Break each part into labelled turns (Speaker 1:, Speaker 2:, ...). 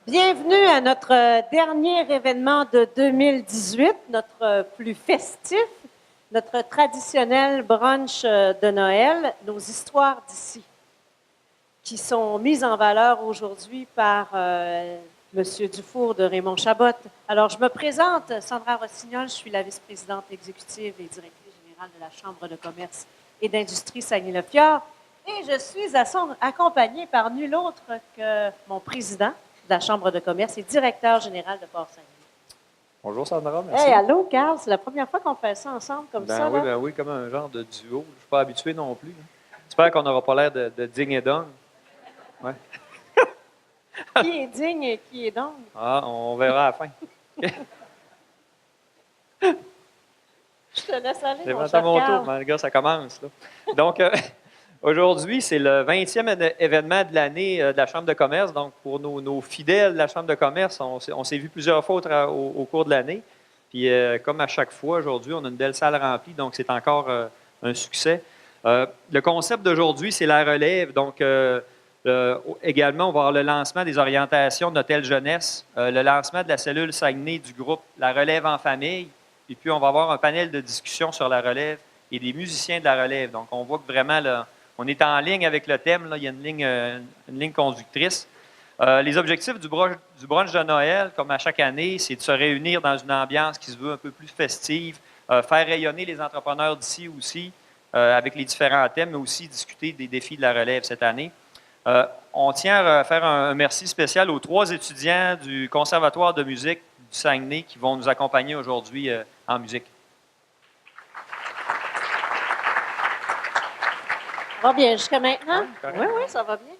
Speaker 1: Bienvenue à notre dernier événement de 2018, notre plus festif, notre traditionnel brunch de Noël, nos histoires d'ici, qui sont mises en valeur aujourd'hui par M. Dufour de Raymond Chabot. Alors, je me présente, Sandra Rossignol, je suis la vice-présidente exécutive et directrice générale de la Chambre de commerce et d'industrie Saguenay-le-Fjord, et je suis accompagnée par nul autre que mon président de la Chambre de commerce et directeur général de Port-Saguenay.
Speaker 2: Bonjour Sandra, merci.
Speaker 1: Hey, allô, Carl, c'est la première fois qu'on fait ça ensemble comme ça.
Speaker 2: Oui,
Speaker 1: là.
Speaker 2: oui, comme un genre de duo. Je ne suis pas habitué non plus. J'espère qu'on n'aura pas l'air de digne et dong. Ouais.
Speaker 1: Qui est digne et qui est donc?
Speaker 2: Ah, on verra à la fin.
Speaker 1: Je te laisse aller,
Speaker 2: C'est
Speaker 1: mon
Speaker 2: vraiment
Speaker 1: cher
Speaker 2: à mon
Speaker 1: Carl.
Speaker 2: tour, mais les gars, ça commence. Là. Donc, aujourd'hui, c'est le 20e événement de l'année de la Chambre de commerce. Donc, pour nos fidèles de la Chambre de commerce, on s'est vu plusieurs fois au cours de l'année. Puis, comme à chaque fois, aujourd'hui, on a une belle salle remplie, donc c'est encore un succès. Le concept d'aujourd'hui, c'est la relève. Donc, également, on va avoir le lancement des orientations de notre aile jeunesse, le lancement de la cellule Saguenay du groupe La relève en famille. Et puis, on va avoir un panel de discussion sur la relève et des musiciens de la relève. Donc, on voit que vraiment, là, on est en ligne avec le thème. Là, il y a une ligne conductrice. Les objectifs du brunch de Noël, comme à chaque année, c'est de se réunir dans une ambiance qui se veut un peu plus festive, faire rayonner les entrepreneurs d'ici aussi avec les différents thèmes, mais aussi discuter des défis de la relève cette année. On tient à faire un merci spécial aux 3 étudiants du Conservatoire de musique du Saguenay qui vont nous accompagner aujourd'hui en musique.
Speaker 1: Ça va bien jusqu'à maintenant?
Speaker 2: Oui,
Speaker 1: Oui, ça va bien.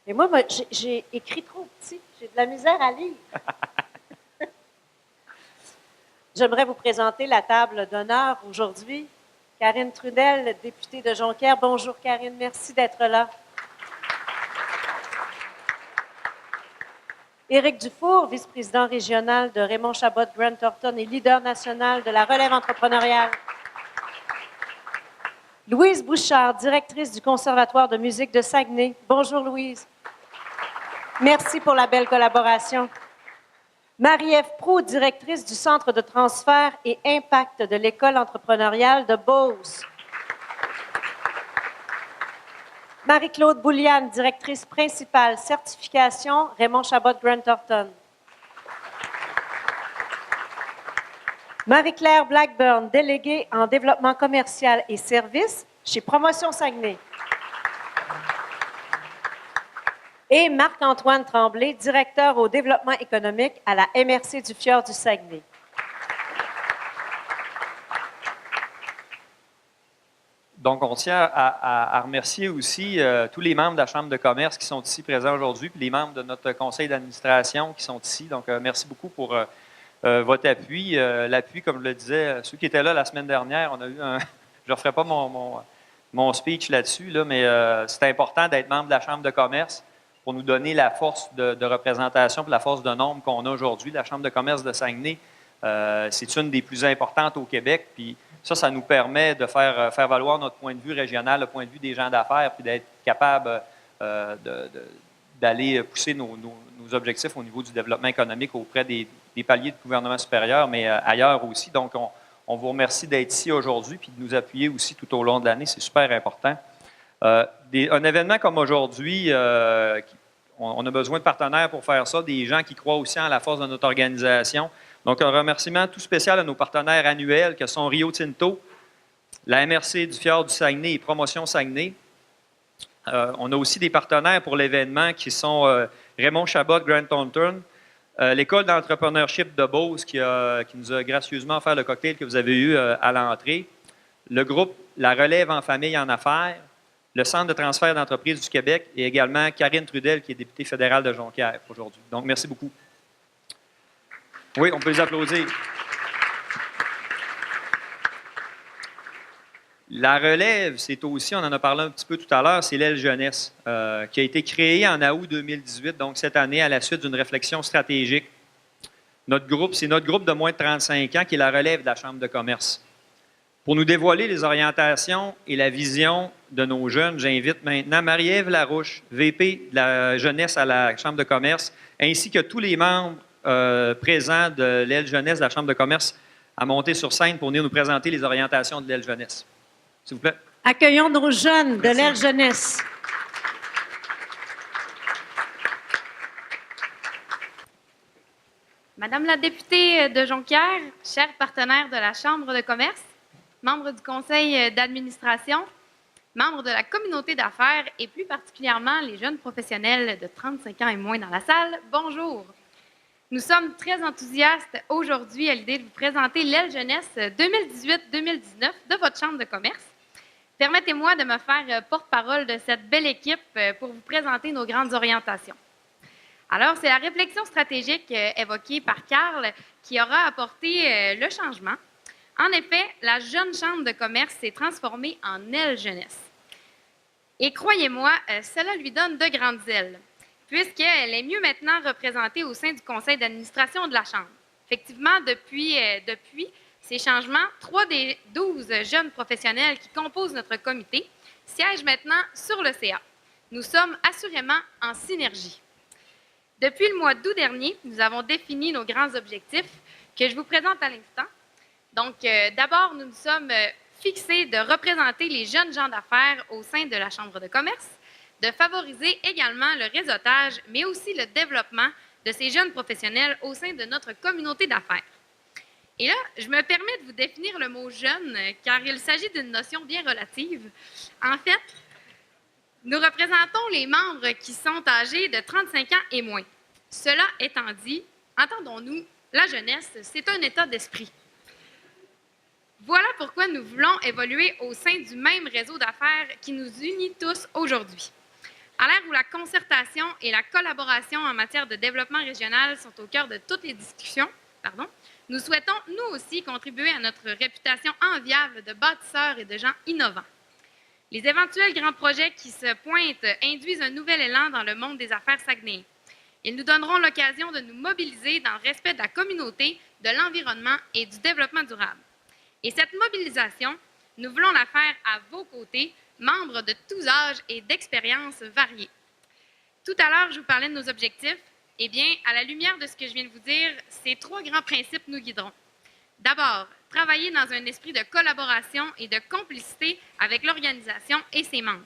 Speaker 1: Et moi, j'ai écrit trop petit. J'ai de la misère à lire. J'aimerais vous présenter la table d'honneur aujourd'hui. Karine Trudel, députée de Jonquière. Bonjour, Karine. Merci d'être là. Éric Dufour, vice-président régional de Raymond Chabot Grant Thornton et leader national de la relève entrepreneuriale. Louise Bouchard, directrice du Conservatoire de musique de Saguenay. Bonjour, Louise. Merci pour la belle collaboration. Marie-Ève Proulx, directrice du Centre de transfert et impact de l'École entrepreneuriale de Beauce. Marie-Claude Bouliane, directrice principale, certification, Raymond Chabot Grant Thornton. Marie-Claire Blackburn, déléguée en développement commercial et services chez Promotion Saguenay. Et Marc-Antoine Tremblay, directeur au développement économique à la MRC du Fjord du Saguenay.
Speaker 2: Donc, on tient à remercier aussi tous les membres de la Chambre de commerce qui sont ici présents aujourd'hui, puis les membres de notre conseil d'administration qui sont ici. Donc, merci beaucoup pour votre appui. L'appui, comme je le disais, ceux qui étaient là la semaine dernière, on a eu un... Je ne referai pas mon speech là-dessus, là, mais c'est important d'être membre de la Chambre de commerce pour nous donner la force de représentation et la force de nombre qu'on a aujourd'hui. La Chambre de commerce de Saguenay, c'est une des plus importantes au Québec, puis ça nous permet de faire valoir notre point de vue régional, le point de vue des gens d'affaires, puis d'être capable d'aller pousser nos objectifs au niveau du développement économique auprès des paliers de gouvernement supérieur, mais ailleurs aussi. Donc, on vous remercie d'être ici aujourd'hui puis de nous appuyer aussi tout au long de l'année. C'est super important. Un événement comme aujourd'hui, on a besoin de partenaires pour faire ça, des gens qui croient aussi en la force de notre organisation. Donc, un remerciement tout spécial à nos partenaires annuels que sont Rio Tinto, la MRC du Fjord du Saguenay et Promotion Saguenay. On a aussi des partenaires pour l'événement qui sont Raymond Chabot Grant Thornton, l'École d'entrepreneurship de Beauce qui nous a gracieusement offert le cocktail que vous avez eu à l'entrée, le groupe La Relève en famille en affaires, le Centre de transfert d'entreprise du Québec et également Karine Trudel qui est députée fédérale de Jonquière aujourd'hui. Donc, merci beaucoup. Oui, on peut les applaudir. La relève, c'est aussi, on en a parlé un petit peu tout à l'heure, c'est l'aile jeunesse qui a été créée en août 2018, donc cette année à la suite d'une réflexion stratégique. Notre groupe, c'est notre groupe de moins de 35 ans qui est la relève de la Chambre de commerce. Pour nous dévoiler les orientations et la vision de nos jeunes, j'invite maintenant Marie-Ève Larouche, VP de la jeunesse à la Chambre de commerce, ainsi que tous les membres présents de l'aile jeunesse de la Chambre de commerce à monter sur scène pour venir nous présenter les orientations de l'aile jeunesse. S'il vous plaît.
Speaker 1: Accueillons nos jeunes de
Speaker 2: Merci.
Speaker 1: l'aile jeunesse.
Speaker 3: Madame la députée de Jonquière, chers partenaires de la Chambre de commerce, membres du conseil d'administration, membres de la communauté d'affaires et plus particulièrement les jeunes professionnels de 35 ans et moins dans la salle, bonjour. Nous sommes très enthousiastes aujourd'hui à l'idée de vous présenter l'aile jeunesse 2018-2019 de votre Chambre de commerce. Permettez-moi de me faire porte-parole de cette belle équipe pour vous présenter nos grandes orientations. Alors, c'est la réflexion stratégique évoquée par Carl qui aura apporté le changement. En effet, la jeune Chambre de commerce s'est transformée en aile jeunesse. Et croyez-moi, cela lui donne de grandes ailes, puisqu'elle est mieux maintenant représentée au sein du conseil d'administration de la Chambre. Effectivement, depuis ces changements, 3 des 12 jeunes professionnels qui composent notre comité siègent maintenant sur le CA. Nous sommes assurément en synergie. Depuis le mois d'août dernier, nous avons défini nos grands objectifs que je vous présente à l'instant. Donc, d'abord, nous nous sommes fixés de représenter les jeunes gens d'affaires au sein de la Chambre de commerce, de favoriser également le réseautage, mais aussi le développement de ces jeunes professionnels au sein de notre communauté d'affaires. Et là, je me permets de vous définir le mot « jeune » car il s'agit d'une notion bien relative. En fait, nous représentons les membres qui sont âgés de 35 ans et moins. Cela étant dit, entendons-nous, la jeunesse, c'est un état d'esprit. Voilà pourquoi nous voulons évoluer au sein du même réseau d'affaires qui nous unit tous aujourd'hui. À l'ère où la concertation et la collaboration en matière de développement régional sont au cœur de toutes les discussions, nous souhaitons, nous aussi, contribuer à notre réputation enviable de bâtisseurs et de gens innovants. Les éventuels grands projets qui se pointent induisent un nouvel élan dans le monde des affaires saguenayens. Ils nous donneront l'occasion de nous mobiliser dans le respect de la communauté, de l'environnement et du développement durable. Et cette mobilisation, nous voulons la faire à vos côtés, membres de tous âges et d'expériences variées. Tout à l'heure, je vous parlais de nos objectifs. Eh bien, à la lumière de ce que je viens de vous dire, ces 3 grands principes nous guideront. D'abord, travailler dans un esprit de collaboration et de complicité avec l'organisation et ses membres.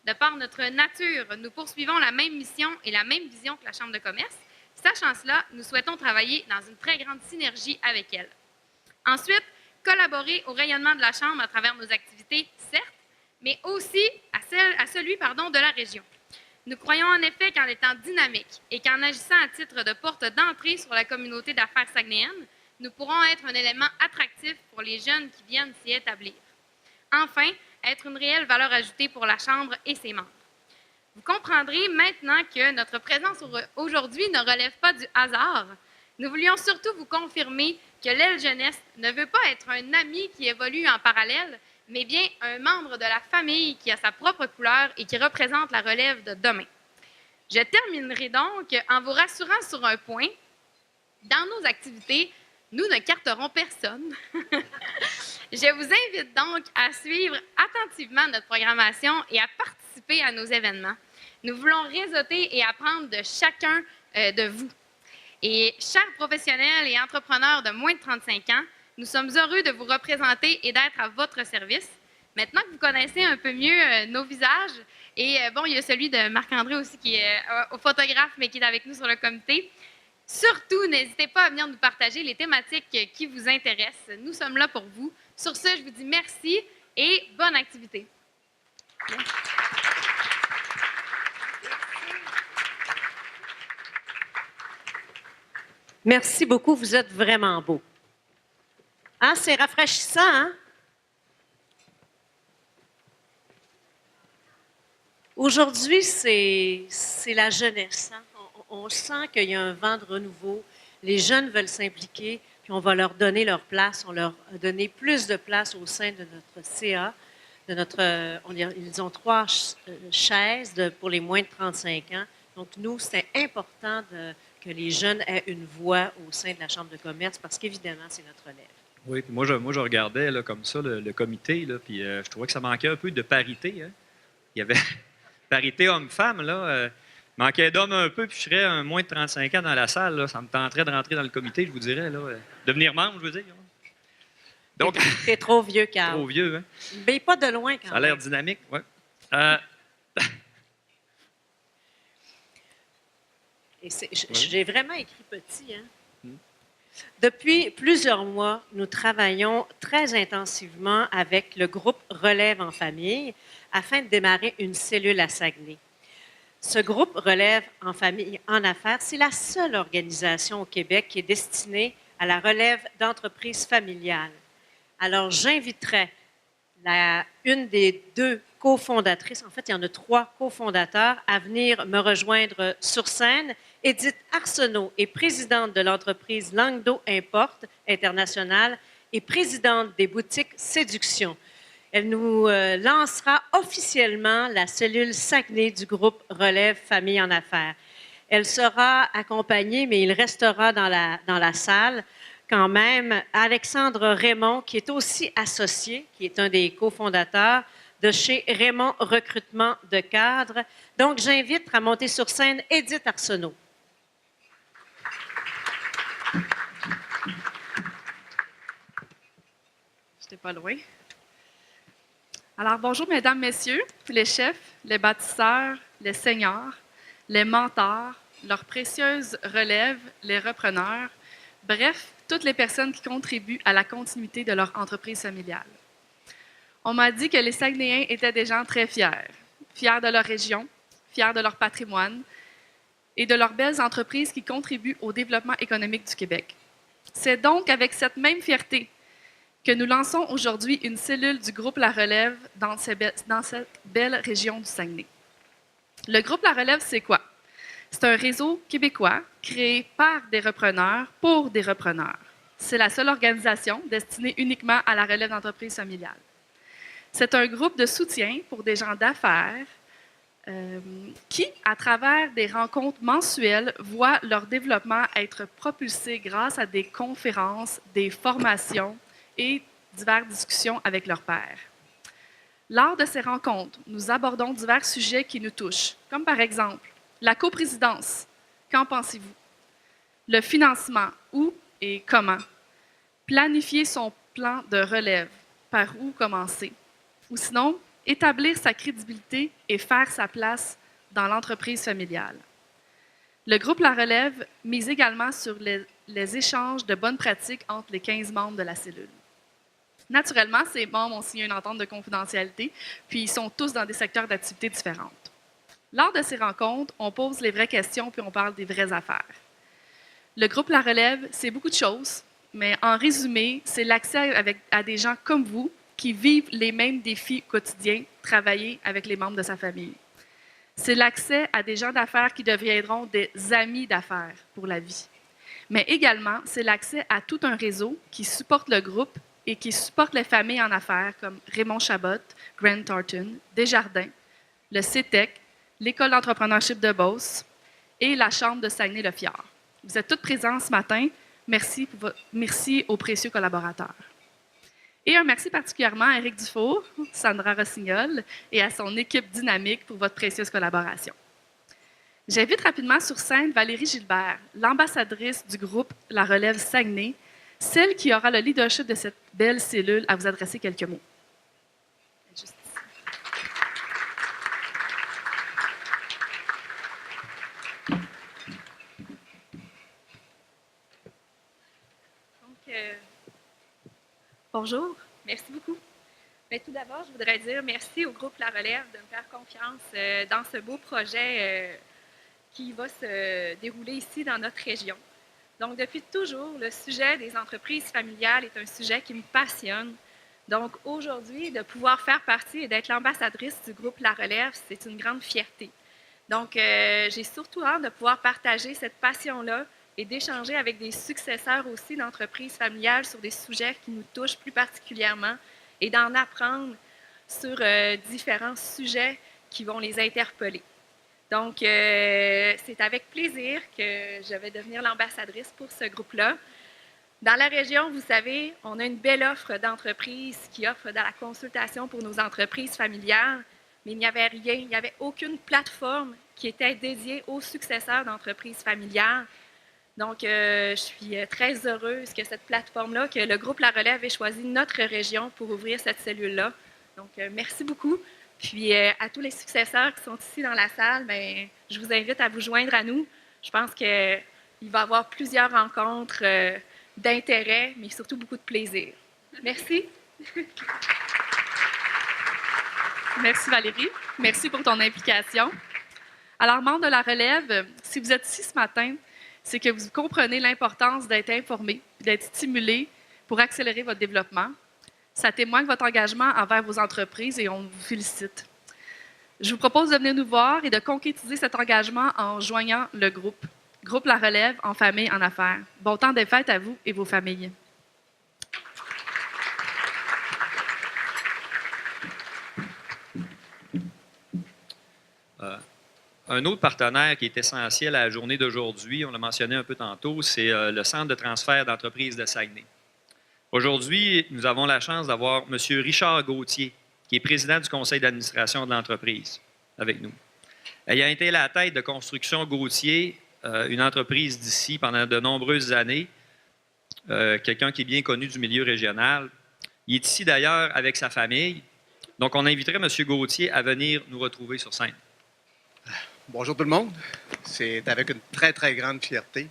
Speaker 3: De par notre nature, nous poursuivons la même mission et la même vision que la Chambre de commerce. Sachant cela, nous souhaitons travailler dans une très grande synergie avec elle. Ensuite, collaborer au rayonnement de la Chambre à travers nos activités, certes, mais aussi à celui de la région. Nous croyons en effet qu'en étant dynamique et qu'en agissant à titre de porte d'entrée sur la communauté d'affaires saguenayennes, nous pourrons être un élément attractif pour les jeunes qui viennent s'y établir. Enfin, être une réelle valeur ajoutée pour la Chambre et ses membres. Vous comprendrez maintenant que notre présence aujourd'hui ne relève pas du hasard. Nous voulions surtout vous confirmer que l'aile jeunesse ne veut pas être un ami qui évolue en parallèle, mais bien un membre de la famille qui a sa propre couleur et qui représente la relève de demain. Je terminerai donc en vous rassurant sur un point. Dans nos activités, nous ne carterons personne. Je vous invite donc à suivre attentivement notre programmation et à participer à nos événements. Nous voulons réseauter et apprendre de chacun de vous. Et chers professionnels et entrepreneurs de moins de 35 ans, nous sommes heureux de vous représenter et d'être à votre service. Maintenant que vous connaissez un peu mieux nos visages, et il y a celui de Marc-André aussi qui est au photographe, mais qui est avec nous sur le comité. Surtout, n'hésitez pas à venir nous partager les thématiques qui vous intéressent. Nous sommes là pour vous. Sur ce, je vous dis merci et bonne activité.
Speaker 1: Merci beaucoup, vous êtes vraiment beaux. Hein, c'est rafraîchissant, hein? Aujourd'hui, c'est la jeunesse. Hein? On sent qu'il y a un vent de renouveau. Les jeunes veulent s'impliquer, puis on va leur donner leur place. On leur a donné plus de place au sein de notre CA. Ils ont 3 chaises pour les moins de 35 ans. Donc, nous, c'est important que les jeunes aient une voix au sein de la Chambre de commerce parce qu'évidemment, c'est notre relève.
Speaker 2: Oui, puis moi, je regardais là, comme ça le comité, là, puis je trouvais que ça manquait un peu de parité. Hein? il y avait parité homme-femme, là. Manquait d'hommes un peu, puis je serais un moins de 35 ans dans la salle, là. Ça me tenterait de rentrer dans le comité, je vous dirais, là. Devenir membre, je veux dire. Donc,
Speaker 1: T'es trop vieux, Carl.
Speaker 2: trop vieux, hein?
Speaker 1: Mais pas de loin, quand
Speaker 2: Ça a l'air
Speaker 1: même.
Speaker 2: dynamique, oui.
Speaker 1: Et j'ai vraiment écrit petit, hein? Depuis plusieurs mois, nous travaillons très intensivement avec le groupe Relève en famille afin de démarrer une cellule à Saguenay. Ce groupe Relève en famille en affaires, c'est la seule organisation au Québec qui est destinée à la relève d'entreprises familiales. Alors, j'inviterai une des deux cofondatrices, en fait, il y en a 3 cofondateurs, à venir me rejoindre sur scène. Edith Arsenault est présidente de l'entreprise Languedoc Importe International et présidente des boutiques Séduction. Elle nous lancera officiellement la cellule Saguenay du groupe Relève Famille en Affaires. Elle sera accompagnée, mais il restera dans la salle quand même, Alexandre Raymond, qui est aussi associé, qui est un des cofondateurs de chez Raymond Recrutement de cadres. Donc, j'invite à monter sur scène Edith Arsenault.
Speaker 4: J'étais pas loin. Alors, bonjour, mesdames, messieurs, les chefs, les bâtisseurs, les seigneurs, les mentors, leurs précieuses relèves, les repreneurs, bref, toutes les personnes qui contribuent à la continuité de leur entreprise familiale. On m'a dit que les Saguenayens étaient des gens très fiers de leur région, fiers de leur patrimoine et de leurs belles entreprises qui contribuent au développement économique du Québec. C'est donc avec cette même fierté que nous lançons aujourd'hui une cellule du groupe La Relève dans cette belle région du Saguenay. Le groupe La Relève, c'est quoi? C'est un réseau québécois créé par des repreneurs pour des repreneurs. C'est la seule organisation destinée uniquement à la relève d'entreprises familiales. C'est un groupe de soutien pour des gens d'affaires qui, à travers des rencontres mensuelles, voient leur développement être propulsé grâce à des conférences, des formations et diverses discussions avec leurs pairs. Lors de ces rencontres, nous abordons divers sujets qui nous touchent, comme par exemple la coprésidence. Qu'en pensez-vous? Le financement, où et comment? Planifier son plan de relève, par où commencer? Ou sinon, établir sa crédibilité et faire sa place dans l'entreprise familiale. Le groupe La Relève mise également sur les échanges de bonnes pratiques entre les 15 membres de la cellule. Naturellement, ces membres ont signé une entente de confidentialité, puis ils sont tous dans des secteurs d'activité différentes. Lors de ces rencontres, on pose les vraies questions puis on parle des vraies affaires. Le groupe La Relève, c'est beaucoup de choses, mais en résumé, c'est l'accès à des gens comme vous qui vivent les mêmes défis quotidiens, travailler avec les membres de sa famille. C'est l'accès à des gens d'affaires qui deviendront des amis d'affaires pour la vie. Mais également, c'est l'accès à tout un réseau qui supporte le groupe et qui supporte les familles en affaires comme Raymond Chabot, Grant Thornton, Desjardins, le CETEC, l'École d'entrepreneurship de Beauce et la Chambre de Saguenay-le-Fjord. Vous êtes toutes présents ce matin. Merci aux précieux collaborateurs. Et un merci particulièrement à Éric Dufour, Sandra Rossignol et à son équipe dynamique pour votre précieuse collaboration. J'invite rapidement sur scène Valérie Gilbert, l'ambassadrice du groupe La Relève Saguenay, celle qui aura le leadership de cette belle cellule à vous adresser quelques mots. Juste ici.
Speaker 5: Bonjour, merci beaucoup. Mais tout d'abord, je voudrais dire merci au groupe La Relève de me faire confiance dans ce beau projet qui va se dérouler ici dans notre région. Donc, depuis toujours, le sujet des entreprises familiales est un sujet qui me passionne. Donc, aujourd'hui, de pouvoir faire partie et d'être l'ambassadrice du groupe La Relève, c'est une grande fierté. Donc, j'ai surtout hâte de pouvoir partager cette passion-là et d'échanger avec des successeurs aussi d'entreprises familiales sur des sujets qui nous touchent plus particulièrement et d'en apprendre sur différents sujets qui vont les interpeller. Donc, c'est avec plaisir que je vais devenir l'ambassadrice pour ce groupe-là. Dans la région, vous savez, on a une belle offre d'entreprises qui offre de la consultation pour nos entreprises familiales, mais il n'y avait rien, il n'y avait aucune plateforme qui était dédiée aux successeurs d'entreprises familiales. Donc, je suis très heureuse que cette plateforme-là, que le groupe La Relève ait choisi notre région pour ouvrir cette cellule-là. Donc, merci beaucoup. Puis, à tous les successeurs qui sont ici dans la salle, bien, je vous invite à vous joindre à nous. Je pense qu'il va y avoir plusieurs rencontres d'intérêt, mais surtout beaucoup de plaisir. Merci.
Speaker 4: Merci Valérie. Merci pour ton implication. Alors, membres de La Relève, si vous êtes ici ce matin, c'est que vous comprenez l'importance d'être informé, d'être stimulé pour accélérer votre développement. Ça témoigne de votre engagement envers vos entreprises et on vous félicite. Je vous propose de venir nous voir et de concrétiser cet engagement en joignant le groupe. Groupe La Relève en famille, en affaires. Bon temps des fêtes à vous et vos familles.
Speaker 2: Un autre partenaire qui est essentiel à la journée d'aujourd'hui, on l'a mentionné un peu tantôt, c'est le Centre de transfert d'entreprises de Saguenay. Aujourd'hui, nous avons la chance d'avoir M. Richard Gauthier, qui est président du conseil d'administration de l'entreprise, avec nous. Ayant été à la tête de Construction Gauthier, une entreprise d'ici pendant de nombreuses années, quelqu'un qui est bien connu du milieu régional. Il est ici d'ailleurs avec sa famille. Donc, on inviterait M. Gauthier à venir nous retrouver sur scène.
Speaker 6: Bonjour tout le monde. C'est avec une très, très grande fierté,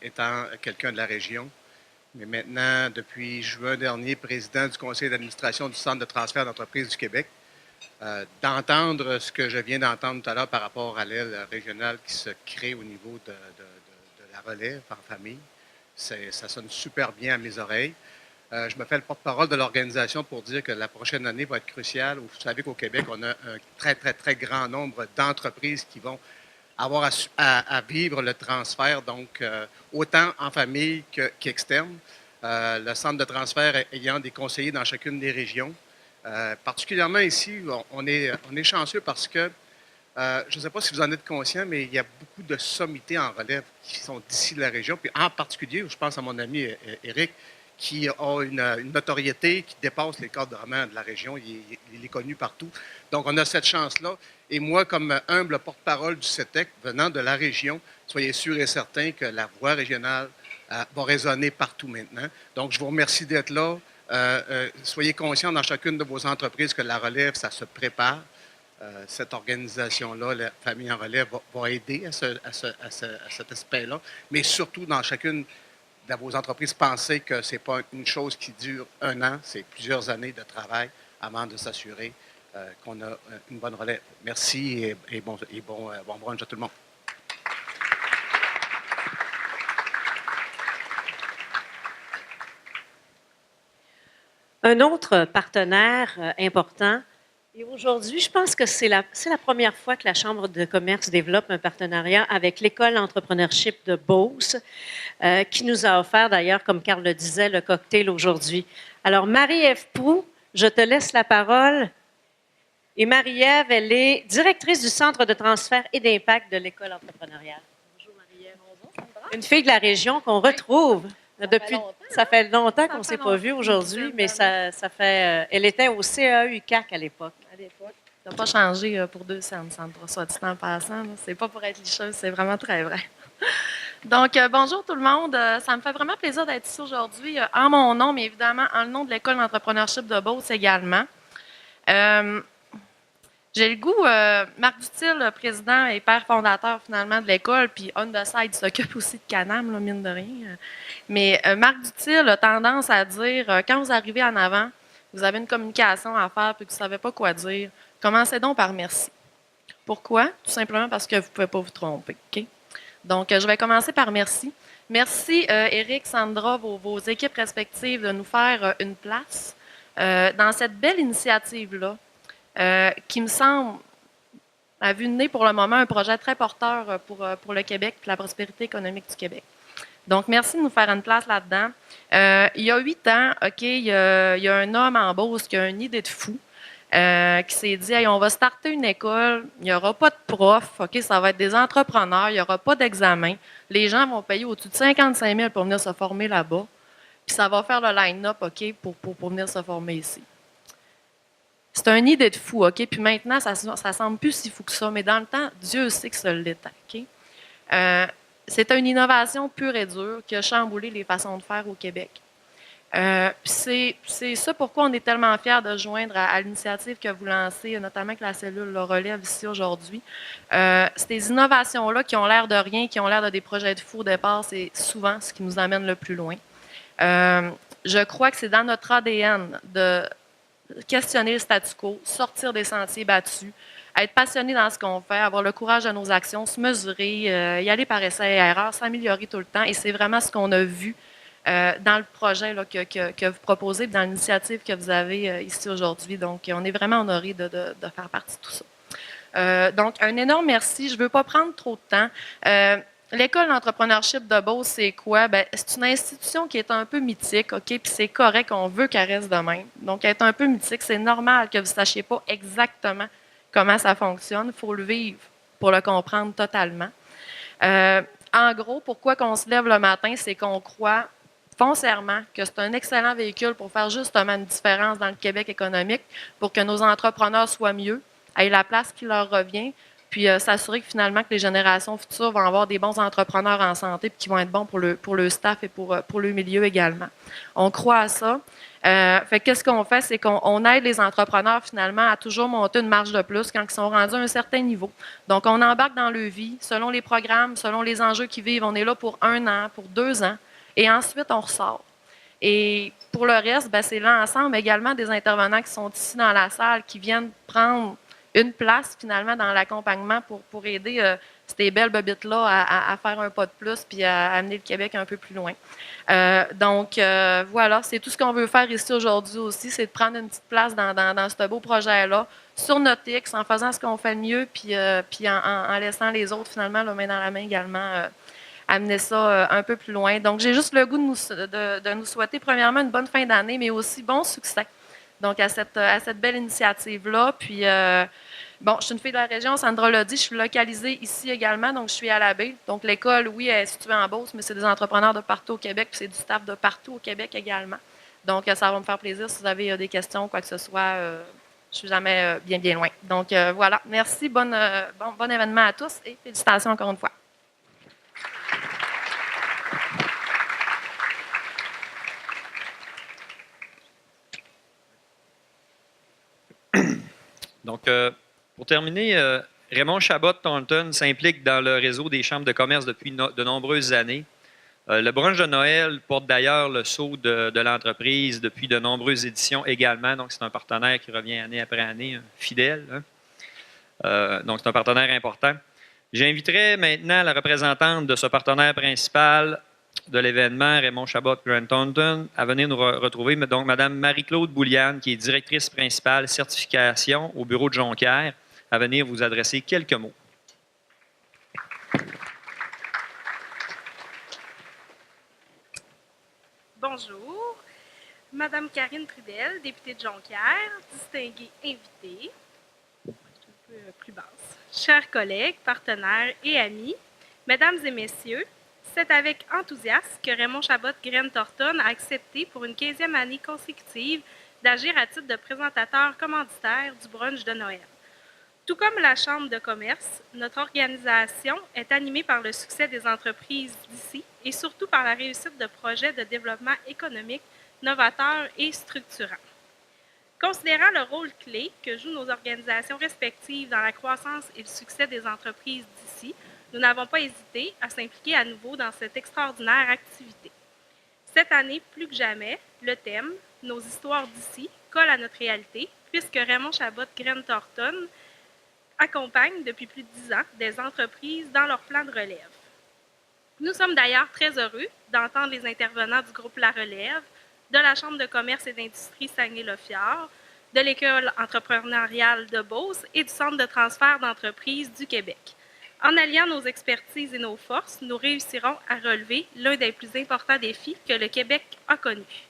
Speaker 6: étant quelqu'un de la région, mais maintenant, depuis juin dernier, président du conseil d'administration du Centre de transfert d'entreprises du Québec, d'entendre ce que je viens d'entendre tout à l'heure par rapport à l'aile régionale qui se crée au niveau de la relève en famille, ça sonne super bien à mes oreilles. Je me fais le porte-parole de l'organisation pour dire que la prochaine année va être cruciale. Vous savez qu'au Québec, on a un très, très, très grand nombre d'entreprises qui vont avoir à vivre le transfert, donc autant en famille qu'externe. Le centre de transfert ayant des conseillers dans chacune des régions. Particulièrement ici, on est chanceux parce que, je ne sais pas si vous en êtes conscient, mais il y a beaucoup de sommités en relève qui sont d'ici de la région. Puis en particulier, je pense à mon ami Éric, qui a une notoriété qui dépasse les cadrements de la région. Il est connu partout. Donc, on a cette chance-là. Et moi, comme humble porte-parole du CETEC, venant de la région, soyez sûrs et certains que la voix régionale va résonner partout maintenant. Donc, je vous remercie d'être là. Soyez conscients dans chacune de vos entreprises que la relève, ça se prépare. Cette organisation-là, la famille en relève, va aider à cet aspect-là. Mais surtout, dans chacune de vos entreprises, pensez que ce n'est pas une chose qui dure un an, c'est plusieurs années de travail avant de s'assurer qu'on a une bonne relève. Merci et bon brunch à tout le monde.
Speaker 1: Un autre partenaire important, et aujourd'hui, je pense que c'est la première fois que la Chambre de commerce développe un partenariat avec l'École d'entrepreneurship de Beauce, qui nous a offert d'ailleurs, comme Carl le disait, le cocktail aujourd'hui. Alors, Marie-Ève Proulx, je te laisse la parole. Et Marie-Ève, elle est directrice du Centre de transfert et d'impact de l'École entrepreneuriale.
Speaker 7: Bonjour Marie-Ève. Bonjour Sandra.
Speaker 1: Une fille de la région qu'on retrouve. Ça fait longtemps qu'on ne s'est pas
Speaker 7: longtemps.
Speaker 1: vu aujourd'hui, mais ça fait. Elle était au CAE UQAC à l'époque.
Speaker 7: À l'époque. Ça n'a pas changé pour 2 cents, Sandra, soit dit en passant. C'est pas pour être licheuse, c'est vraiment très vrai. Donc, bonjour tout le monde. Ça me fait vraiment plaisir d'être ici aujourd'hui, en mon nom, mais évidemment en le nom de l'École d'entrepreneurship de Beauce également. J'ai le goût, Marc Dutil, président et père fondateur finalement de l'école, puis on the side, il s'occupe aussi de Canam, là, mine de rien. Mais Marc Dutil a tendance à dire, quand vous arrivez en avant, vous avez une communication à faire puis que vous ne savez pas quoi dire, commencez donc par merci. Pourquoi? Tout simplement parce que vous ne pouvez pas vous tromper. Okay? Donc, je vais commencer par merci. Merci, Éric, Sandra, vos équipes respectives de nous faire une place dans cette belle initiative-là. Qui me semble, à vue de nez pour le moment, un projet très porteur pour le Québec et la prospérité économique du Québec. Donc, merci de nous faire une place là-dedans. Il y a 8 ans, il y a un homme en Beauce qui a une idée de fou, qui s'est dit hey, on va starter une école, il n'y aura pas de profs, ça va être des entrepreneurs, il n'y aura pas d'examen. Les gens vont payer au-dessus de 55 000 pour venir se former là-bas. Puis ça va faire le line-up pour venir se former ici. C'est une idée de fou, OK? Puis maintenant, ça semble plus si fou que ça, mais dans le temps, Dieu sait que ça l'était, OK? C'est une innovation pure et dure qui a chamboulé les façons de faire au Québec. C'est ça pourquoi on est tellement fiers de joindre à l'initiative que vous lancez, notamment avec la cellule Le Relève ici aujourd'hui. Ces innovations-là qui ont l'air de rien, qui ont l'air de des projets de fou au départ, c'est souvent ce qui nous amène le plus loin. Je crois que c'est dans notre ADN de questionner le statu quo, sortir des sentiers battus, être passionné dans ce qu'on fait, avoir le courage de nos actions, se mesurer, y aller par essai et erreur, s'améliorer tout le temps. Et c'est vraiment ce qu'on a vu dans le projet là, que vous proposez, dans l'initiative que vous avez ici aujourd'hui. Donc, on est vraiment honorés de faire partie de tout ça. Donc, un énorme merci. Je ne veux pas prendre trop de temps. L'École d'entrepreneurship de Beauce, c'est quoi? Bien, c'est une institution qui est un peu mythique, OK? Puis c'est correct, on veut qu'elle reste de même. Donc, elle est un peu mythique. C'est normal que vous ne sachiez pas exactement comment ça fonctionne. Il faut le vivre pour le comprendre totalement. En gros, pourquoi qu'on se lève le matin, c'est qu'on croit foncièrement que c'est un excellent véhicule pour faire justement une différence dans le Québec économique, pour que nos entrepreneurs soient mieux, aient la place qui leur revient, puis s'assurer que finalement que les générations futures vont avoir des bons entrepreneurs en santé puis qui vont être bons pour le staff et pour le milieu également. On croit à ça. Fait qu'est-ce qu'on fait? C'est qu'on aide les entrepreneurs finalement à toujours monter une marge de plus quand ils sont rendus à un certain niveau. Donc, on embarque dans leur vie, selon les programmes, selon les enjeux qu'ils vivent. On est là pour 1 an, pour 2 ans, et ensuite, on ressort. Et pour le reste, ben, c'est l'ensemble également des intervenants qui sont ici dans la salle, qui viennent prendre une place finalement dans l'accompagnement pour aider ces belles bobites-là à faire un pas de plus puis à amener le Québec un peu plus loin. Donc, voilà, c'est tout ce qu'on veut faire ici aujourd'hui aussi, c'est de prendre une petite place dans ce beau projet-là, sur notre X, en faisant ce qu'on fait le mieux, puis en laissant les autres finalement, la main dans la main également, amener ça un peu plus loin. Donc, j'ai juste le goût de nous souhaiter premièrement une bonne fin d'année, mais aussi bon succès. Donc, à cette belle initiative-là. Puis, bon, je suis une fille de la région, Sandra l'a dit, je suis localisée ici également, donc je suis à la baie. Donc, l'école, oui, elle est située en Beauce, mais c'est des entrepreneurs de partout au Québec, puis c'est du staff de partout au Québec également. Donc, ça va me faire plaisir si vous avez des questions, quoi que ce soit. Je suis jamais bien loin. Donc, voilà. Merci, bon événement à tous et félicitations encore une fois.
Speaker 2: Donc, pour terminer, Raymond Chabot-Thornton s'implique dans le réseau des chambres de commerce depuis de nombreuses années. Le brunch de Noël porte d'ailleurs le sceau de l'entreprise depuis de nombreuses éditions également. Donc, c'est un partenaire qui revient année après année, fidèle. Hein? Donc, c'est un partenaire important. J'inviterai maintenant la représentante de ce partenaire principal de l'événement, Raymond Chabot-Thornton, à venir nous retrouver. Donc, Mme Marie-Claude Bouliane, qui est directrice principale certification au bureau de Jonquière, à venir vous adresser quelques mots.
Speaker 5: Bonjour. Madame Karine Trudel, députée de Jonquière, distinguée invitée, un peu plus basse, chers collègues, partenaires et amis, mesdames et messieurs, c'est avec enthousiasme que Raymond Chabot-Thornton a accepté pour une 15e année consécutive d'agir à titre de présentateur commanditaire du brunch de Noël. Tout comme la Chambre de commerce, notre organisation est animée par le succès des entreprises d'ici et surtout par la réussite de projets de développement économique novateurs et structurants. Considérant le rôle clé que jouent nos organisations respectives dans la croissance et le succès des entreprises d'ici, nous n'avons pas hésité à s'impliquer à nouveau dans cette extraordinaire activité. Cette année, plus que jamais, le thème « Nos histoires d'ici » colle à notre réalité, puisque Raymond Chabot-Thornton accompagne depuis plus de 10 ans des entreprises dans leur plan de relève. Nous sommes d'ailleurs très heureux d'entendre les intervenants du groupe La Relève, de la Chambre de commerce et d'industrie Saguenay-le-Fjord, de l'École entrepreneuriale de Beauce et du Centre de transfert d'entreprises du Québec. En alliant nos expertises et nos forces, nous réussirons à relever l'un des plus importants défis que le Québec a connus.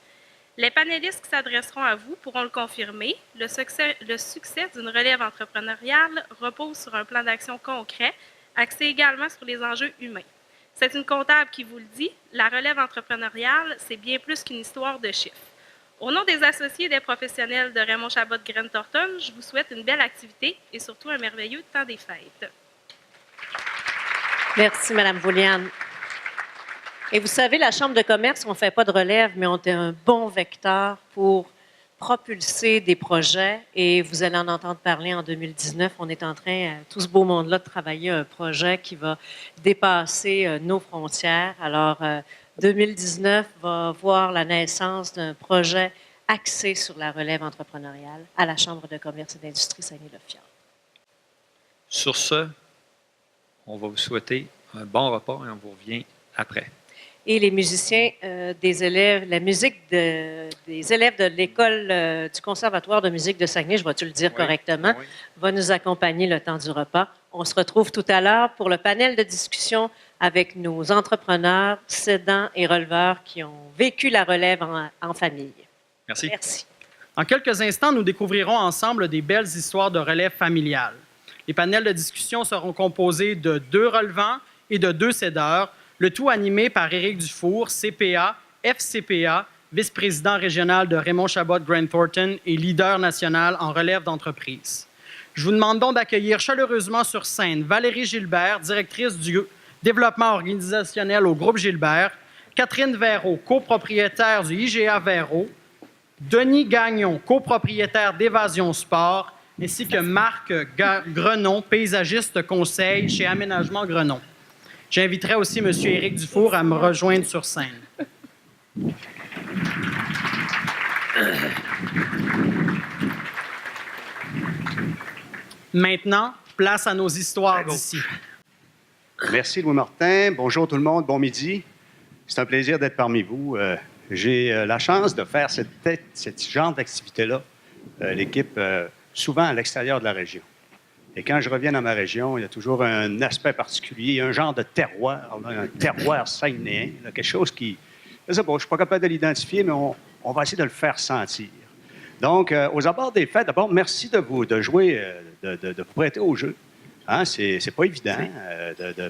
Speaker 5: Les panélistes qui s'adresseront à vous pourront le confirmer, le succès d'une relève entrepreneuriale repose sur un plan d'action concret, axé également sur les enjeux humains. C'est une comptable qui vous le dit, la relève entrepreneuriale, c'est bien plus qu'une histoire de chiffres. Au nom des associés et des professionnels de Raymond Chabot Grant Thornton, je vous souhaite une belle activité et surtout un merveilleux temps des fêtes.
Speaker 1: Merci, Mme Vouliane. Et vous savez, la Chambre de commerce, on ne fait pas de relève, mais on est un bon vecteur pour propulser des projets. Et vous allez en entendre parler en 2019. On est en train, tout ce beau monde-là, de travailler un projet qui va dépasser nos frontières. Alors, 2019 va voir la naissance d'un projet axé sur la relève entrepreneuriale à la Chambre de commerce et d'industrie Saguenay-Lac-Fjord.
Speaker 2: Sur ce, on va vous souhaiter un bon repas et on vous revient après.
Speaker 1: Et les musiciens des élèves, la musique des élèves de l'école du Conservatoire de musique de Saguenay, je vais-tu le dire correctement, va nous accompagner le temps du repas. On se retrouve tout à l'heure pour le panel de discussion avec nos entrepreneurs, cédants et releveurs qui ont vécu la relève en famille.
Speaker 2: Merci.
Speaker 1: Merci.
Speaker 8: En quelques instants, nous découvrirons ensemble des belles histoires de relève familiale. Les panels de discussion seront composés de 2 relevants et de 2 cédeurs, le tout animé par Éric Dufour, CPA, FCPA, vice-président régional de Raymond Chabot Grant Thornton et leader national en relève d'entreprise. Je vous demande donc d'accueillir chaleureusement sur scène Valérie Gilbert, directrice du développement organisationnel au groupe Gilbert, Catherine Véraud, copropriétaire du IGA Véraud, Denis Gagnon, copropriétaire d'Évasion Sport, ainsi que Marc Grenon, paysagiste conseil chez Aménagement Grenon. J'inviterai aussi M. Éric Dufour à me rejoindre sur scène. Maintenant, place à nos histoires d'ici.
Speaker 9: Merci, Louis Martin. Bonjour tout le monde, bon midi. C'est un plaisir d'être parmi vous. J'ai la chance de faire cette genre d'activité-là, l'équipe, souvent à l'extérieur de la région. Et quand je reviens dans ma région, il y a toujours un aspect particulier, un genre de terroir, un terroir saguenéen, quelque chose qui... Je ne suis pas capable de l'identifier, mais on va essayer de le faire sentir. Donc, aux abords des fêtes, d'abord, merci de jouer, de vous prêter au jeu. Hein, c'est pas évident,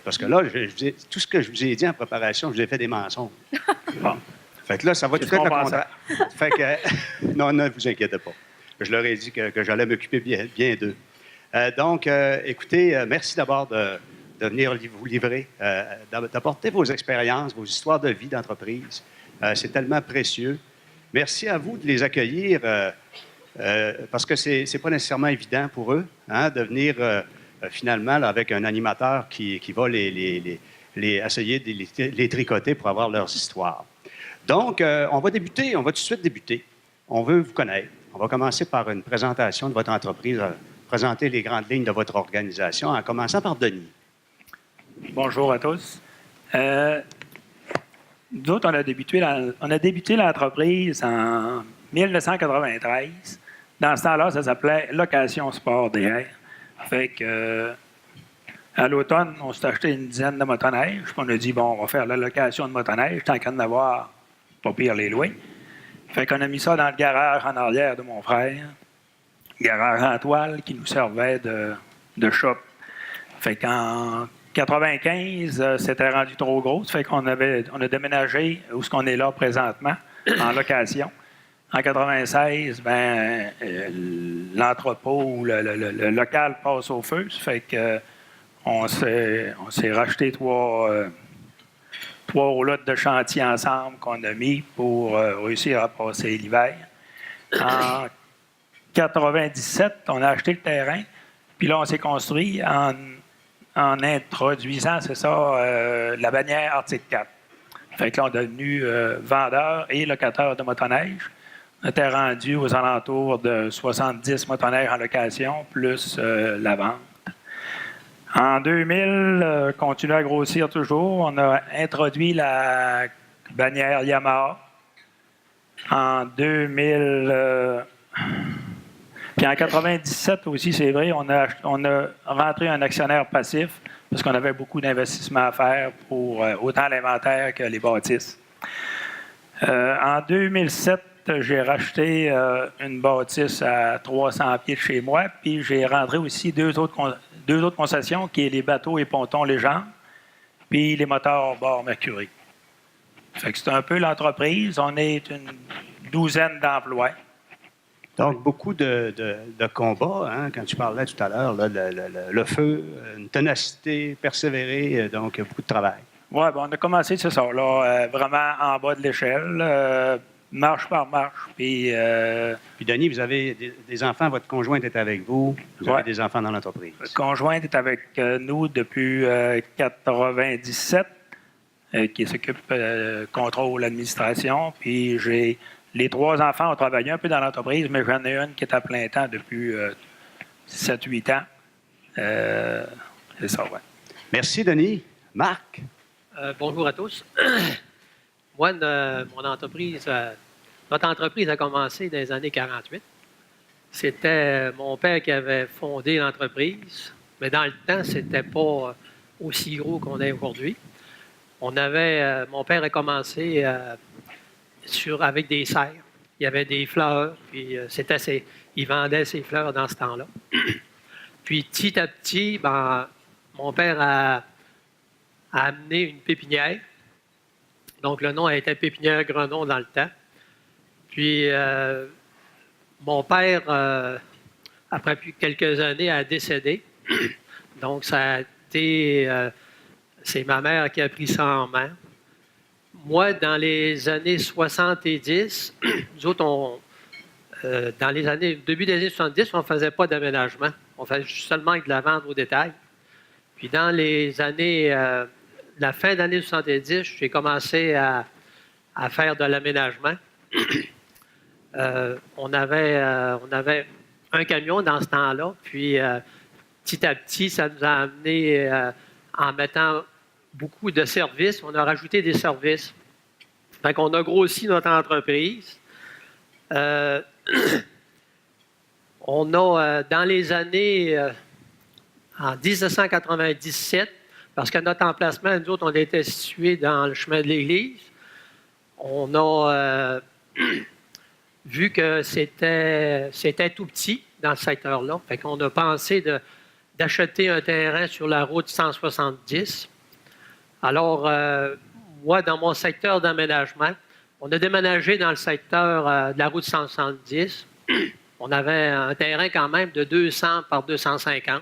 Speaker 9: parce que là, tout ce que je vous ai dit en préparation, je vous ai fait des mensonges. Bon. Fait que là, ça va tout être le contraire. Fait que, non, ne vous inquiétez pas. Je leur ai dit que j'allais m'occuper bien d'eux. Donc, écoutez, merci d'abord de venir vous livrer, d'apporter vos expériences, vos histoires de vie d'entreprise. C'est tellement précieux. Merci à vous de les accueillir, parce que c'est pas nécessairement évident pour eux, hein, de venir finalement là, avec un animateur qui va essayer de les tricoter pour avoir leurs histoires. Donc, on va tout de suite débuter. On veut vous connaître. On va commencer par une présentation de votre entreprise, présenter les grandes lignes de votre organisation, en commençant par Denis.
Speaker 10: Bonjour à tous. Nous autres, on a débuté l'entreprise en 1993. Dans ce temps-là, ça s'appelait Location Sport DR. Fait que, à l'automne, on s'est acheté une dizaine de motoneiges. Puis on a dit, bon, on va faire la location de motoneiges, tant qu'à en avoir, pas pire les louer. Fait qu'on a mis ça dans le garage en arrière de mon frère. Garage en toile qui nous servait de shop. Fait qu'en 95, c'était rendu trop gros. Fait qu'on a déménagé où ce qu'on est là présentement, en location. En 96, l'entrepôt ou le local passe au feu. Ça fait que on s'est racheté trois roulottes de chantier ensemble qu'on a mis pour réussir à passer l'hiver. En 97, on a acheté le terrain, puis là, on s'est construit en introduisant, c'est ça, la bannière Arctic 4. Fait que là, on est devenu vendeur et locateur de motoneiges. On était rendu aux alentours de 70 motoneiges en location, plus la vente. En 2000, continue à grossir toujours. On a introduit la bannière Yamaha. En 2000... Puis en 97 aussi, c'est vrai, on a rentré un actionnaire passif parce qu'on avait beaucoup d'investissements à faire pour autant l'inventaire que les bâtisses. En 2007, j'ai racheté une bâtisse à 300 pieds de chez moi, puis j'ai rentré aussi deux autres concessions, qui est les bateaux et pontons Légende, puis les moteurs bord Mercury. Fait que c'est un peu l'entreprise. On est une douzaine d'emplois.
Speaker 9: Donc, beaucoup de combats, hein, quand tu parlais tout à l'heure, là, le feu, une ténacité, persévérer, donc beaucoup de travail.
Speaker 10: Oui, on a commencé, c'est ça, là, vraiment en bas de l'échelle, marche par marche. Puis,
Speaker 9: Puis, Denis, vous avez des enfants, votre conjointe est avec vous, vous avez des enfants dans l'entreprise.
Speaker 10: Votre conjointe est avec nous depuis 1997, qui s'occupe contrôle l'administration. Puis, les 3 enfants ont travaillé un peu dans l'entreprise, mais j'en ai une qui est à plein temps depuis 7-8 ans. C'est ça, oui.
Speaker 9: Merci, Denis. Marc?
Speaker 11: Bonjour à tous. Moi, mon entreprise, notre entreprise a commencé dans les années 48. C'était mon père qui avait fondé l'entreprise, mais dans le temps, c'était pas aussi gros qu'on est aujourd'hui. Mon père a commencé avec des serres. Il y avait des fleurs, puis il vendait ses fleurs dans ce temps-là. Puis petit à petit, mon père a amené une pépinière. Donc le nom a été Pépinière Grenon dans le temps. Puis mon père, après quelques années, a décédé. Donc ça a été... c'est ma mère qui a pris ça en main. Moi, dans les années 70, nous autres, début des années 70, on ne faisait pas d'aménagement. On faisait seulement de la vente au détail. Puis dans les années, la fin des années 70, j'ai commencé à faire de l'aménagement. On avait un camion dans ce temps-là, puis petit à petit, ça nous a amené en mettant beaucoup de services. On a rajouté des services. Fait qu'on a grossi notre entreprise. On a, dans les années, en 1997, parce que notre emplacement, nous autres, on était situés dans le chemin de l'église, on a vu que c'était tout petit dans ce secteur-là. Fait qu'on a pensé d'acheter un terrain sur la route 170. Alors, moi, dans mon secteur d'aménagement, on a déménagé dans le secteur de la route 170. On avait un terrain quand même de 200 par 250.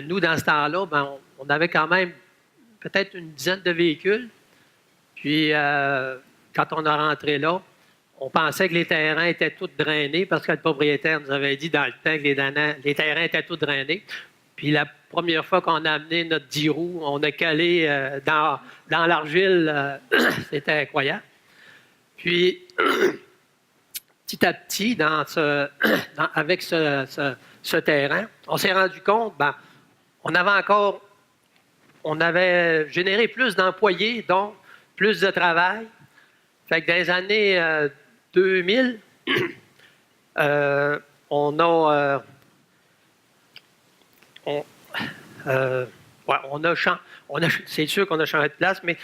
Speaker 11: Nous, dans ce temps-là, on avait quand même peut-être une dizaine de véhicules. Puis, quand on a rentré là, on pensait que les terrains étaient tous drainés parce que le propriétaire nous avait dit dans le temps que les terrains étaient tous drainés. Puis la première fois qu'on a amené notre 10 roues, on a calé dans l'argile. C'était incroyable. Puis, petit à petit, avec ce terrain, on s'est rendu compte, on avait généré plus d'employés, donc plus de travail. Fait que dans les années 2000, c'est sûr qu'on a changé de place, mais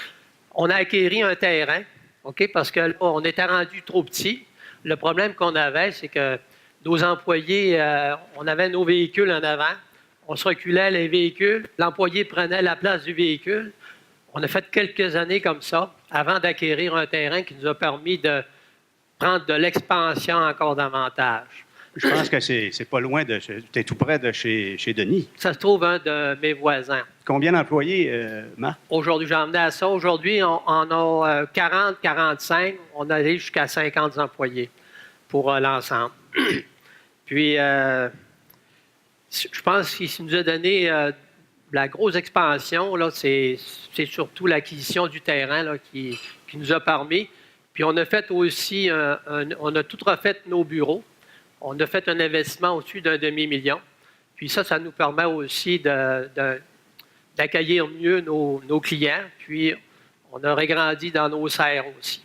Speaker 11: on a acquéri un terrain, OK, parce que là, on était rendu trop petit. Le problème qu'on avait, c'est que nos employés, on avait nos véhicules en avant, on se reculait les véhicules, l'employé prenait la place du véhicule. On a fait quelques années comme ça avant d'acquérir un terrain qui nous a permis de prendre de l'expansion encore davantage.
Speaker 9: Je pense que c'est pas loin tu es tout près de chez Denis.
Speaker 11: Ça se trouve un de mes voisins.
Speaker 9: Combien d'employés, Marc?
Speaker 11: Aujourd'hui, j'ai emmené à ça. Aujourd'hui, on a 40, 45. On a allé jusqu'à 50 employés pour l'ensemble. Puis, je pense qu'il nous a donné la grosse expansion, là, c'est surtout l'acquisition du terrain là, qui nous a permis. Puis, on a fait aussi, on a tout refait nos bureaux. On a fait un investissement au-dessus d'un demi-million. Puis ça nous permet aussi d'accueillir mieux nos clients. Puis on a regrandi dans nos serres aussi.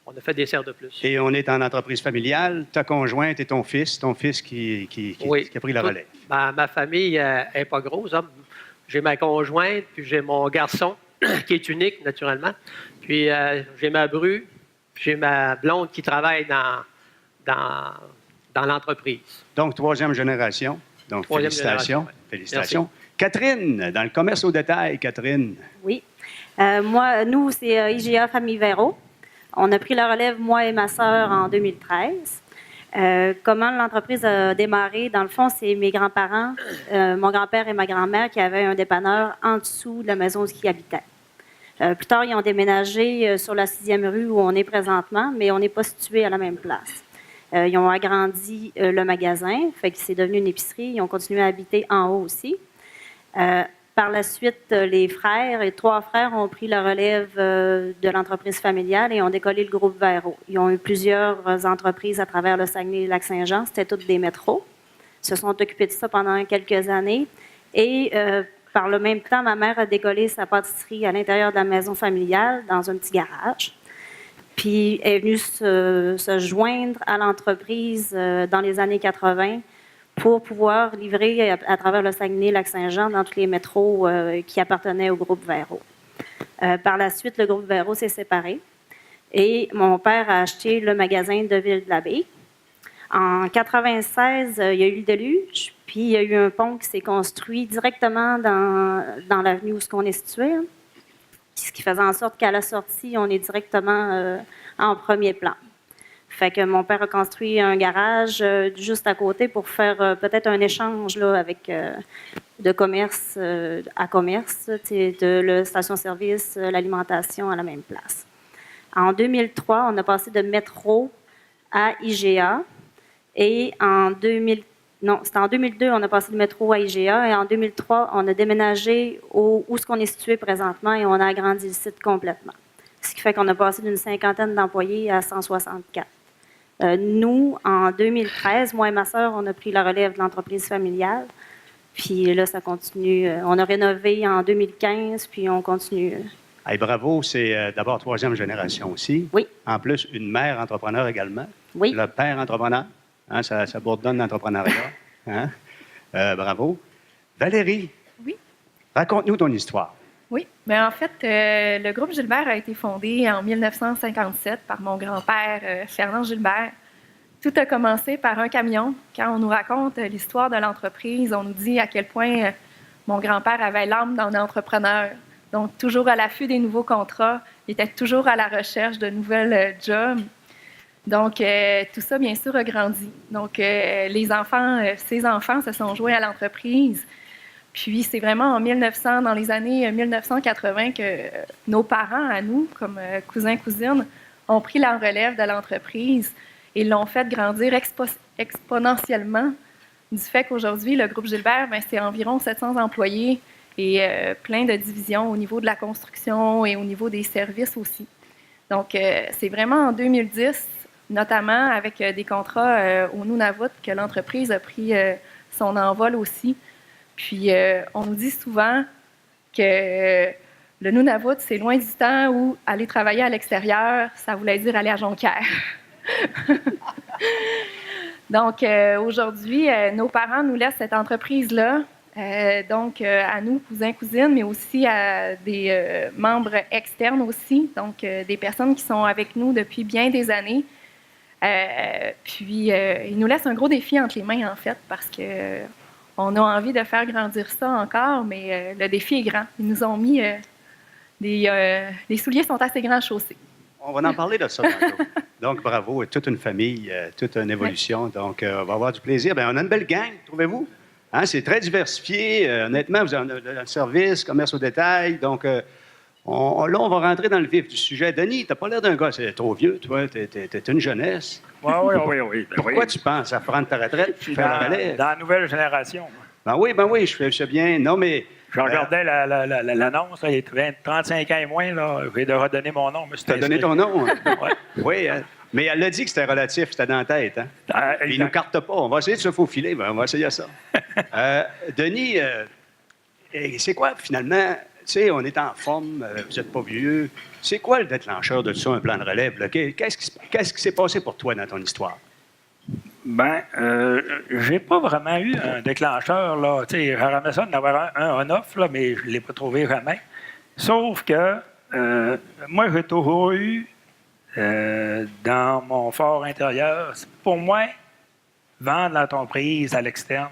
Speaker 11: On a fait des serres de plus.
Speaker 9: Et on est en entreprise familiale. Ta conjointe et ton fils qui a pris la relève.
Speaker 11: Ma famille n'est pas grosse. Hein. J'ai ma conjointe, puis j'ai mon garçon, qui est unique, naturellement. Puis j'ai ma bru, puis j'ai ma blonde qui travaille dans l'entreprise. Donc, 3e génération.
Speaker 9: Donc, félicitations. Félicitations. Merci. Catherine, dans le commerce au détail, Catherine.
Speaker 12: Oui. Nous, c'est IGA Famille Véro. On a pris la relève, moi et ma sœur, en 2013. Comment l'entreprise a démarré, dans le fond, c'est mes grands-parents, mon grand-père et ma grand-mère qui avaient un dépanneur en dessous de la maison où ils habitaient. Plus tard, ils ont déménagé sur la 6e rue où on est présentement, mais on n'est pas situé à la même place. Ils ont agrandi le magasin, fait que c'est devenu une épicerie. Ils ont continué à habiter en haut aussi. Par la suite, les trois frères ont pris la relève de l'entreprise familiale et ont décollé le groupe Vero. Ils ont eu plusieurs entreprises à travers le Saguenay-Lac-Saint-Jean. C'était toutes des métros. Ils se sont occupés de ça pendant quelques années. Et par le même temps, ma mère a décollé sa pâtisserie à l'intérieur de la maison familiale, dans un petit garage. Puis elle est venue se joindre à l'entreprise dans les années 80 pour pouvoir livrer à travers le Saguenay-Lac-Saint-Jean dans tous les métros qui appartenaient au groupe Vero. Par la suite, le groupe Vero s'est séparé et mon père a acheté le magasin de Ville-de-l'Abbaye. En 1996, il y a eu le déluge, puis il y a eu un pont qui s'est construit directement dans l'avenue où on est situé, hein, ce qui faisait en sorte qu'à la sortie, on est directement en premier plan. Fait que mon père a construit un garage juste à côté pour faire peut-être un échange là, avec de commerce à commerce, de la station-service, l'alimentation à la même place. En 2003, on a passé de métro à IGA. Et c'était en 2002, on a passé de métro à IGA. Et en 2003, on a déménagé où est-ce qu'on est situé présentement et on a agrandi le site complètement. Ce qui fait qu'on a passé d'une 50aine d'employés à 164. Nous, en 2013, moi et ma sœur, on a pris la relève de l'entreprise familiale. Puis là, ça continue. On a rénové en 2015, puis on continue.
Speaker 9: Hey, bravo, c'est d'abord 3e génération aussi.
Speaker 12: Oui.
Speaker 9: En plus, une mère entrepreneur également.
Speaker 12: Oui.
Speaker 9: Le père entrepreneur. Hein, ça bourdonne l'entrepreneuriat. Hein? Bravo. Valérie.
Speaker 5: Oui.
Speaker 9: Raconte-nous ton histoire.
Speaker 5: Oui, mais en fait, le groupe Gilbert a été fondé en 1957 par mon grand-père Fernand Gilbert. Tout a commencé par un camion. Quand on nous raconte l'histoire de l'entreprise, on nous dit à quel point mon grand-père avait l'âme d'un entrepreneur. Donc, toujours à l'affût des nouveaux contrats, il était toujours à la recherche de nouvelles jobs. Donc, tout ça, bien sûr, a grandi. Donc, ses enfants se sont joints à l'entreprise. Puis, c'est vraiment dans les années 1980 que nos parents, à nous, comme cousins, cousines, ont pris la relève de l'entreprise et l'ont fait grandir exponentiellement du fait qu'aujourd'hui, le groupe Gilbert, c'est environ 700 employés et plein de divisions au niveau de la construction et au niveau des services aussi. Donc, c'est vraiment en 2010, notamment avec des contrats au Nunavut, que l'entreprise a pris son envol aussi. Puis, on nous dit souvent que le Nunavut, c'est loin du temps où aller travailler à l'extérieur, ça voulait dire aller à Jonquière. Donc, aujourd'hui, nos parents nous laissent cette entreprise-là, à nous, cousins, cousines, mais aussi à des membres externes aussi, donc des personnes qui sont avec nous depuis bien des années. Ils nous laissent un gros défi entre les mains, en fait, parce que on a envie de faire grandir ça encore, mais le défi est grand. Ils nous ont mis les souliers sont assez grands à chausser.
Speaker 9: On va en parler de ça tantôt. Donc, bravo, toute une famille, toute une évolution. Oui. Donc, on va avoir du plaisir. Bien, on a une belle gang, trouvez-vous? Hein, c'est très diversifié. Honnêtement, vous avez le service, commerce au détail. Donc, là, on va rentrer dans le vif du sujet. Denis, tu n'as pas l'air d'un gars, c'est trop vieux, toi. Tu es une jeunesse.
Speaker 10: Oui.
Speaker 9: Pourquoi tu penses à prendre ta retraite?
Speaker 10: Dans la nouvelle génération.
Speaker 9: Ben oui, je fais bien. Non, mais...
Speaker 10: Je regardais l'annonce, il est 35 ans et moins, là. Je vais de redonner mon nom.
Speaker 9: Tu as donné ton nom?
Speaker 10: Oui.
Speaker 9: Oui, mais elle l'a dit que c'était relatif, c'était dans la tête. Hein? Il ne nous carte pas. On va essayer de se faufiler, on va essayer ça. Denis, c'est quoi, finalement... Tu sais, on est en forme, vous n'êtes pas vieux. C'est quoi le déclencheur de ça, un plan de relève? Là? Qu'est-ce qui s'est passé pour toi dans ton histoire?
Speaker 10: Ben, j'ai pas vraiment eu un déclencheur, là. Tu sais, j'aurais aimé ça d'avoir un on-off, là, mais je ne l'ai pas trouvé jamais. Sauf que moi, j'ai toujours eu dans mon fort intérieur, pour moi, vendre l'entreprise à l'externe,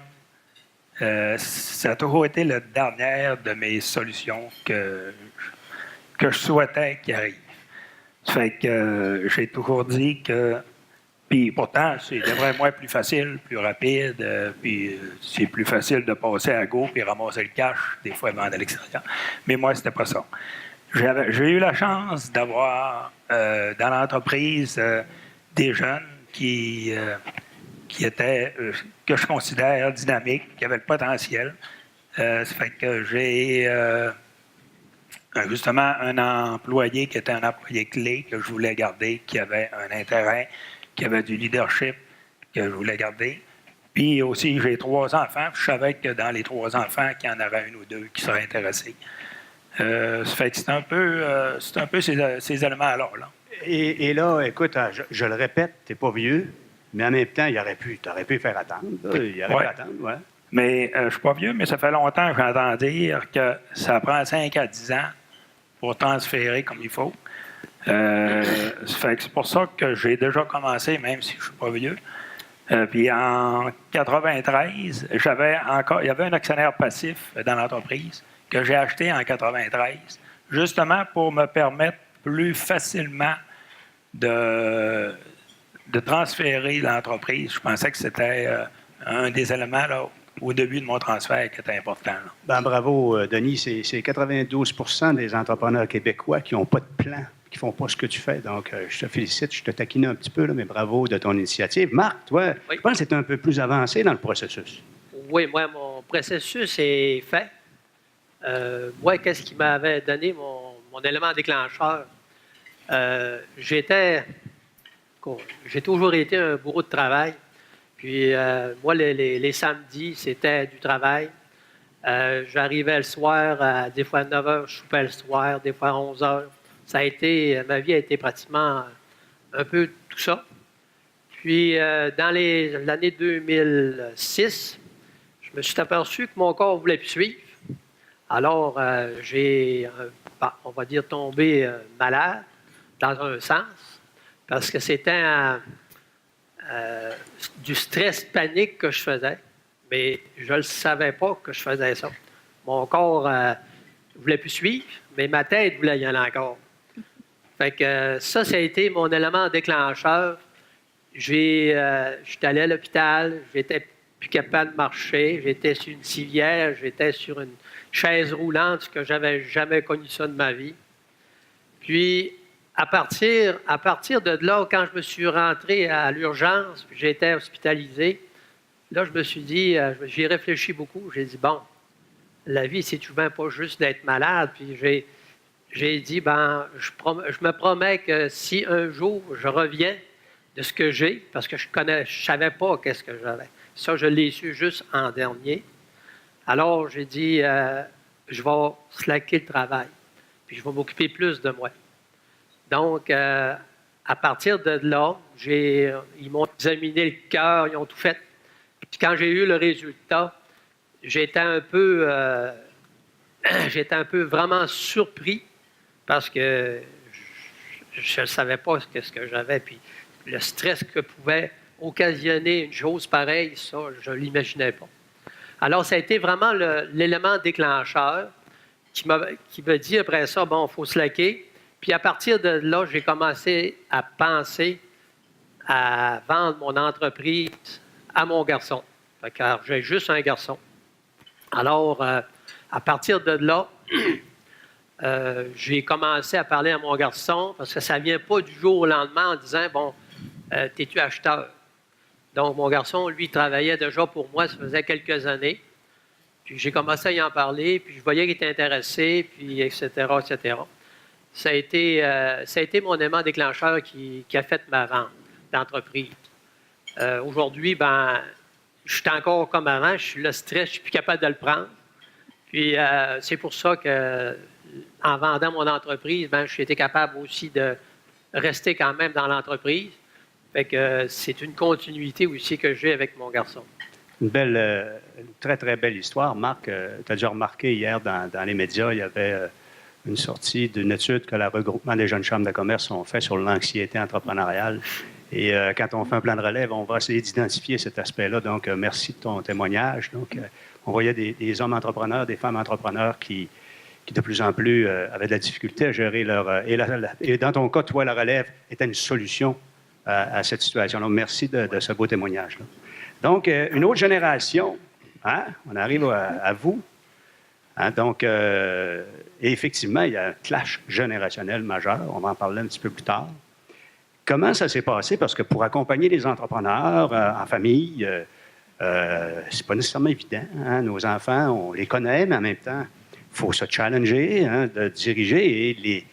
Speaker 10: ça a toujours été la dernière de mes solutions que je souhaitais qu'il arrive. Ça fait que j'ai toujours dit que... Puis pourtant, c'est vraiment plus facile, plus rapide, puis c'est plus facile de passer à go puis ramasser le cash, des fois, vendre à l'extérieur. Mais moi, c'était pas ça. J'ai eu la chance d'avoir dans l'entreprise des jeunes qui étaient, que je considère dynamiques, qui avaient le potentiel. Ça fait que j'ai justement un employé qui était un employé clé que je voulais garder, qui avait un intérêt, qui avait du leadership que je voulais garder. Puis aussi, j'ai 3 enfants. Je savais que dans les 3 enfants, qu'il y en aurait 1 ou 2 qui seraient intéressés. Ça fait que c'est un peu ces éléments-là. Là.
Speaker 9: Et là, écoute, je le répète, tu n'es pas vieux, mais en même temps, tu aurais pu faire attendre. Il aurait pu attendre, ouais.
Speaker 10: Mais je ne suis pas vieux, mais ça fait longtemps que j'entends dire que ça prend 5 à 10 ans pour transférer comme il faut. Ça fait que c'est pour ça que j'ai déjà commencé, même si je ne suis pas vieux. Puis en 93, il y avait un actionnaire passif dans l'entreprise que j'ai acheté en 93, justement pour me permettre plus facilement de transférer l'entreprise. Je pensais que c'était un des éléments là, au début de mon transfert qui était important. Là.
Speaker 9: Ben, bravo, Denis. C'est 92 des entrepreneurs québécois qui n'ont pas de plan, qui ne font pas ce que tu fais. Donc, je te félicite. Je te taquine un petit peu, là, mais bravo de ton initiative. Marc, toi,
Speaker 11: Oui.
Speaker 9: je pense que c'est un peu plus avancé dans le processus.
Speaker 11: Oui, moi, mon processus est fait. Moi, qu'est-ce qui m'avait donné mon élément déclencheur? J'ai toujours été un bourreau de travail. Puis, moi, les samedis, c'était du travail. J'arrivais le soir, des fois à 9 h, je soupais le soir, des fois à 11 h. Ma vie a été pratiquement un peu tout ça. Puis, dans l'année 2006, je me suis aperçu que mon corps ne voulait plus suivre. Alors, j'ai, on va dire, tombé malade, dans un sens, parce que c'était du stress panique que je faisais, mais je ne le savais pas que je faisais ça. Mon corps ne voulait plus suivre, mais ma tête voulait y aller encore. Fait que ça a été mon élément déclencheur. J'étais allé à l'hôpital, j'étais plus capable de marcher, j'étais sur une civière, j'étais sur une chaise roulante, ce que j'avais jamais connu ça de ma vie. Puis, à partir de là, quand je me suis rentré à l'urgence, puis j'étais hospitalisé, là, je me suis dit, j'y ai réfléchi beaucoup, j'ai dit, bon, la vie, c'est tout de même pas juste d'être malade, puis j'ai dit, je me promets que si un jour je reviens de ce que j'ai, parce que je savais pas qu'est-ce que j'avais. Ça, je l'ai su juste en dernier. Alors, j'ai dit, je vais slacker le travail, puis je vais m'occuper plus de moi. Donc, à partir de là, ils m'ont examiné le cœur, ils ont tout fait. Puis quand j'ai eu le résultat, j'étais un peu vraiment surpris parce que je ne savais pas ce que j'avais. Puis le stress que pouvait occasionner une chose pareille, ça, je ne l'imaginais pas. Alors, ça a été vraiment l'élément déclencheur qui m'a dit après ça, bon, il faut slacker. Puis à partir de là, j'ai commencé à penser à vendre mon entreprise à mon garçon. Car j'ai juste un garçon. Alors, à partir de là, j'ai commencé à parler à mon garçon parce que ça ne vient pas du jour au lendemain en disant, bon, t'es-tu acheteur? Donc, mon garçon, lui, travaillait déjà pour moi, ça faisait quelques années. Puis j'ai commencé à y en parler, puis je voyais qu'il était intéressé, puis etc., etc. Ça a été mon élément déclencheur qui a fait ma vente d'entreprise. Aujourd'hui, je suis encore comme avant, je suis le stress, je suis plus capable de le prendre. Puis c'est pour ça que, en vendant mon entreprise, j'ai été capable aussi de rester quand même dans l'entreprise. Fait que c'est une continuité aussi que j'ai avec mon garçon.
Speaker 9: Une très, très belle histoire. Marc, tu as déjà remarqué hier dans les médias, il y avait une sortie d'une étude que le regroupement des jeunes chambres de commerce ont fait sur l'anxiété entrepreneuriale. Et quand on fait un plan de relève, on va essayer d'identifier cet aspect-là. Donc, merci de ton témoignage. Donc, on voyait des hommes entrepreneurs, des femmes entrepreneurs qui qui de plus en plus avaient de la difficulté à gérer leur... et dans ton cas, toi, la relève était une solution à cette situation-là. Merci de ce beau témoignage-là. Donc, une autre génération, hein? On arrive à vous. Hein? Donc, et effectivement, il y a un clash générationnel majeur. On va en parler un petit peu plus tard. Comment ça s'est passé? Parce que pour accompagner les entrepreneurs en famille, c'est pas nécessairement évident. Hein? Nos enfants, on les connaît, mais en même temps, il faut se challenger, hein, de diriger. Et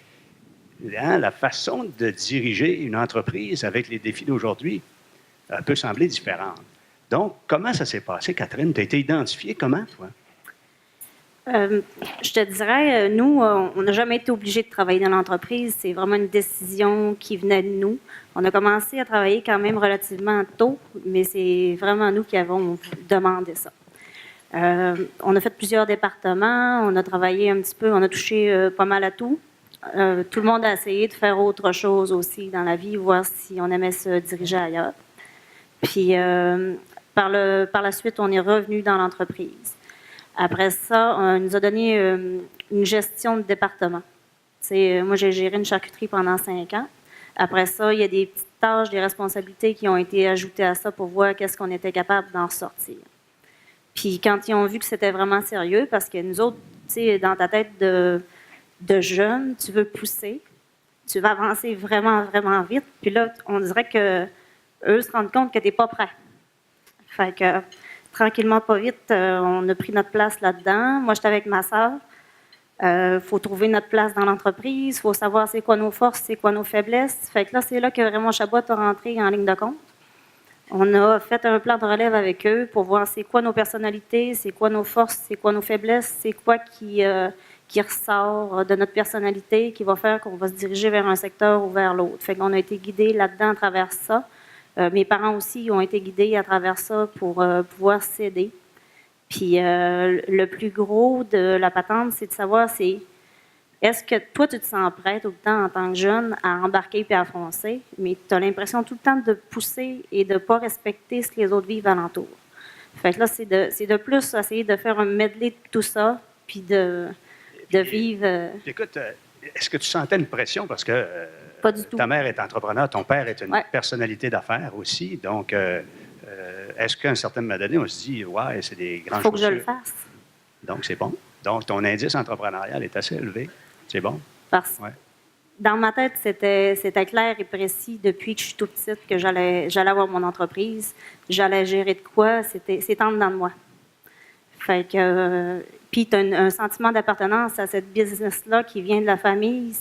Speaker 9: la façon de diriger une entreprise avec les défis d'aujourd'hui peut sembler différente. Donc, comment ça s'est passé, Catherine? Tu as été identifiée comment, toi?
Speaker 12: Je te dirais, nous, on n'a jamais été obligés de travailler dans l'entreprise. C'est vraiment une décision qui venait de nous. On a commencé à travailler quand même relativement tôt, mais c'est vraiment nous qui avons demandé ça. On a fait plusieurs départements, on a travaillé un petit peu, on a touché pas mal à tout. Tout le monde a essayé de faire autre chose aussi dans la vie, voir si on aimait se diriger ailleurs. Puis, par la suite, on est revenu dans l'entreprise. Après ça, on nous a donné une gestion de département. Moi, j'ai géré une charcuterie pendant 5 ans. Après ça, il y a des petites tâches, des responsabilités qui ont été ajoutées à ça pour voir qu'est-ce qu'on était capable d'en sortir. Puis quand ils ont vu que c'était vraiment sérieux, parce que nous autres, tu sais, dans ta tête de jeune, tu veux pousser, tu veux avancer vraiment, vraiment vite. Puis là, on dirait qu'eux se rendent compte que tu n'es pas prêt. Fait que tranquillement, pas vite, on a pris notre place là-dedans. Moi, j'étais avec ma sœur. Faut trouver notre place dans l'entreprise. Il faut savoir c'est quoi nos forces, c'est quoi nos faiblesses. Fait que là, c'est là que vraiment Chabot a rentré en ligne de compte. On a fait un plan de relève avec eux pour voir c'est quoi nos personnalités, c'est quoi nos forces, c'est quoi nos faiblesses, c'est quoi qui ressort de notre personnalité, qui va faire qu'on va se diriger vers un secteur ou vers l'autre. Fait qu'on a été guidés là-dedans à travers ça. Mes parents aussi ont été guidés à travers ça pour pouvoir s'aider. Puis le plus gros de la patente, c'est de savoir est-ce que toi, tu te sens prêt tout le temps en tant que jeune à embarquer puis à foncer, mais tu as l'impression tout le temps de pousser et de ne pas respecter ce que les autres vivent alentour. Fait que là, c'est de plus essayer de faire un medley de tout ça, puis de vivre...
Speaker 9: Écoute, est-ce que tu sentais une pression parce que...
Speaker 12: Pas du tout.
Speaker 9: Ta mère est entrepreneur, ton père est une personnalité d'affaires aussi. Donc, est-ce qu'à un certain moment donné, on se dit, ouais, c'est des grands choses.
Speaker 12: Il faut que je le fasse.
Speaker 9: Donc, c'est bon. Donc, ton indice entrepreneurial est assez élevé. C'est bon.
Speaker 12: Dans ma tête, c'était clair et précis depuis que je suis toute petite que j'allais avoir mon entreprise. J'allais gérer de quoi. C'est en dedans de moi. Fait que... puis, tu as un sentiment d'appartenance à cette business-là qui vient de la famille.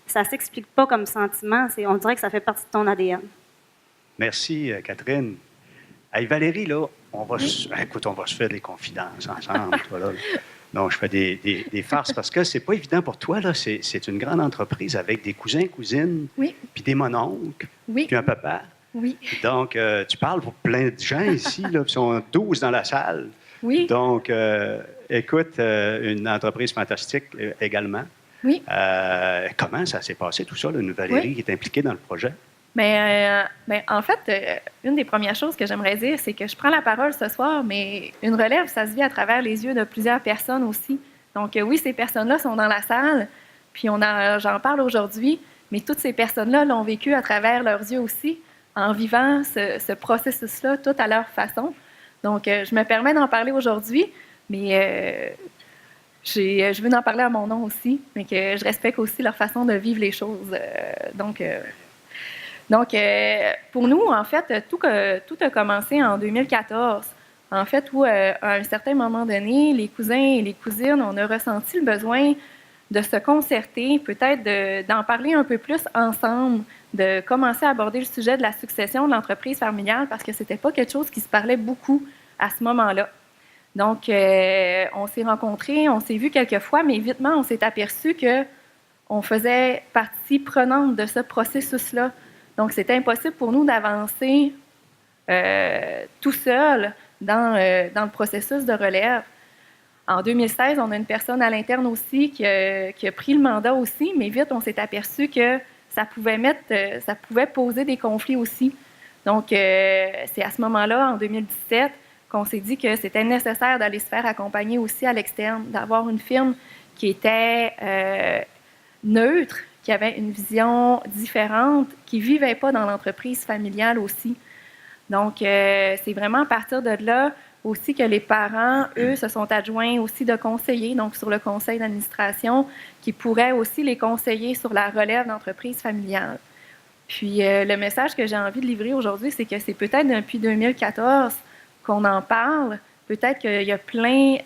Speaker 12: Ça ne s'explique pas comme sentiment. On dirait que ça fait partie de ton ADN.
Speaker 9: Merci, Catherine. Hey, Valérie, là, on va se faire des confidences ensemble. Toi, là. Donc, je fais des farces parce que c'est pas évident pour toi. Là. C'est une grande entreprise avec des cousins, cousines, puis des mononcles, puis un papa.
Speaker 5: Oui.
Speaker 9: Donc, tu parles pour plein de gens ici. Là, ils sont 12 dans la salle.
Speaker 5: Oui.
Speaker 9: Donc, écoute, une entreprise fantastique également.
Speaker 5: Oui.
Speaker 9: Comment ça s'est passé, tout ça, là, une Valérie qui est impliquée dans le projet?
Speaker 5: Mais en fait, une des premières choses que j'aimerais dire, c'est que je prends la parole ce soir, mais une relève, ça se vit à travers les yeux de plusieurs personnes aussi. Donc oui, ces personnes-là sont dans la salle, puis j'en parle aujourd'hui, mais toutes ces personnes-là l'ont vécu à travers leurs yeux aussi, en vivant ce processus-là, tout à leur façon. Donc, je me permets d'en parler aujourd'hui, mais je veux en parler à mon nom aussi, mais que je respecte aussi leur façon de vivre les choses. Donc, pour nous, en fait, tout a commencé en 2014. En fait, où, à un certain moment donné, les cousins et les cousines, on a ressenti le besoin de se concerter, peut-être d'en parler un peu plus ensemble, de commencer à aborder le sujet de la succession de l'entreprise familiale, parce que ce n'était pas quelque chose qui se parlait beaucoup à ce moment-là. Donc, on s'est rencontrés, on s'est vus quelques fois, mais vitement, on s'est aperçu qu'on faisait partie prenante de ce processus-là. Donc, c'était impossible pour nous d'avancer tout seul dans le processus de relève. En 2016, on a une personne à l'interne aussi qui a pris le mandat aussi, mais vite, on s'est aperçu que ça pouvait poser des conflits aussi. Donc, c'est à ce moment-là, en 2017, qu'on s'est dit que c'était nécessaire d'aller se faire accompagner aussi à l'externe, d'avoir une firme qui était neutre, qui avait une vision différente, qui ne vivait pas dans l'entreprise familiale aussi. Donc, c'est vraiment à partir de là aussi que les parents, eux, se sont adjoints aussi de conseillers, donc sur le conseil d'administration, qui pourraient aussi les conseiller sur la relève d'entreprise familiale. Puis, le message que j'ai envie de livrer aujourd'hui, c'est que c'est peut-être depuis 2014 qu'on en parle. Peut-être qu'il y a plein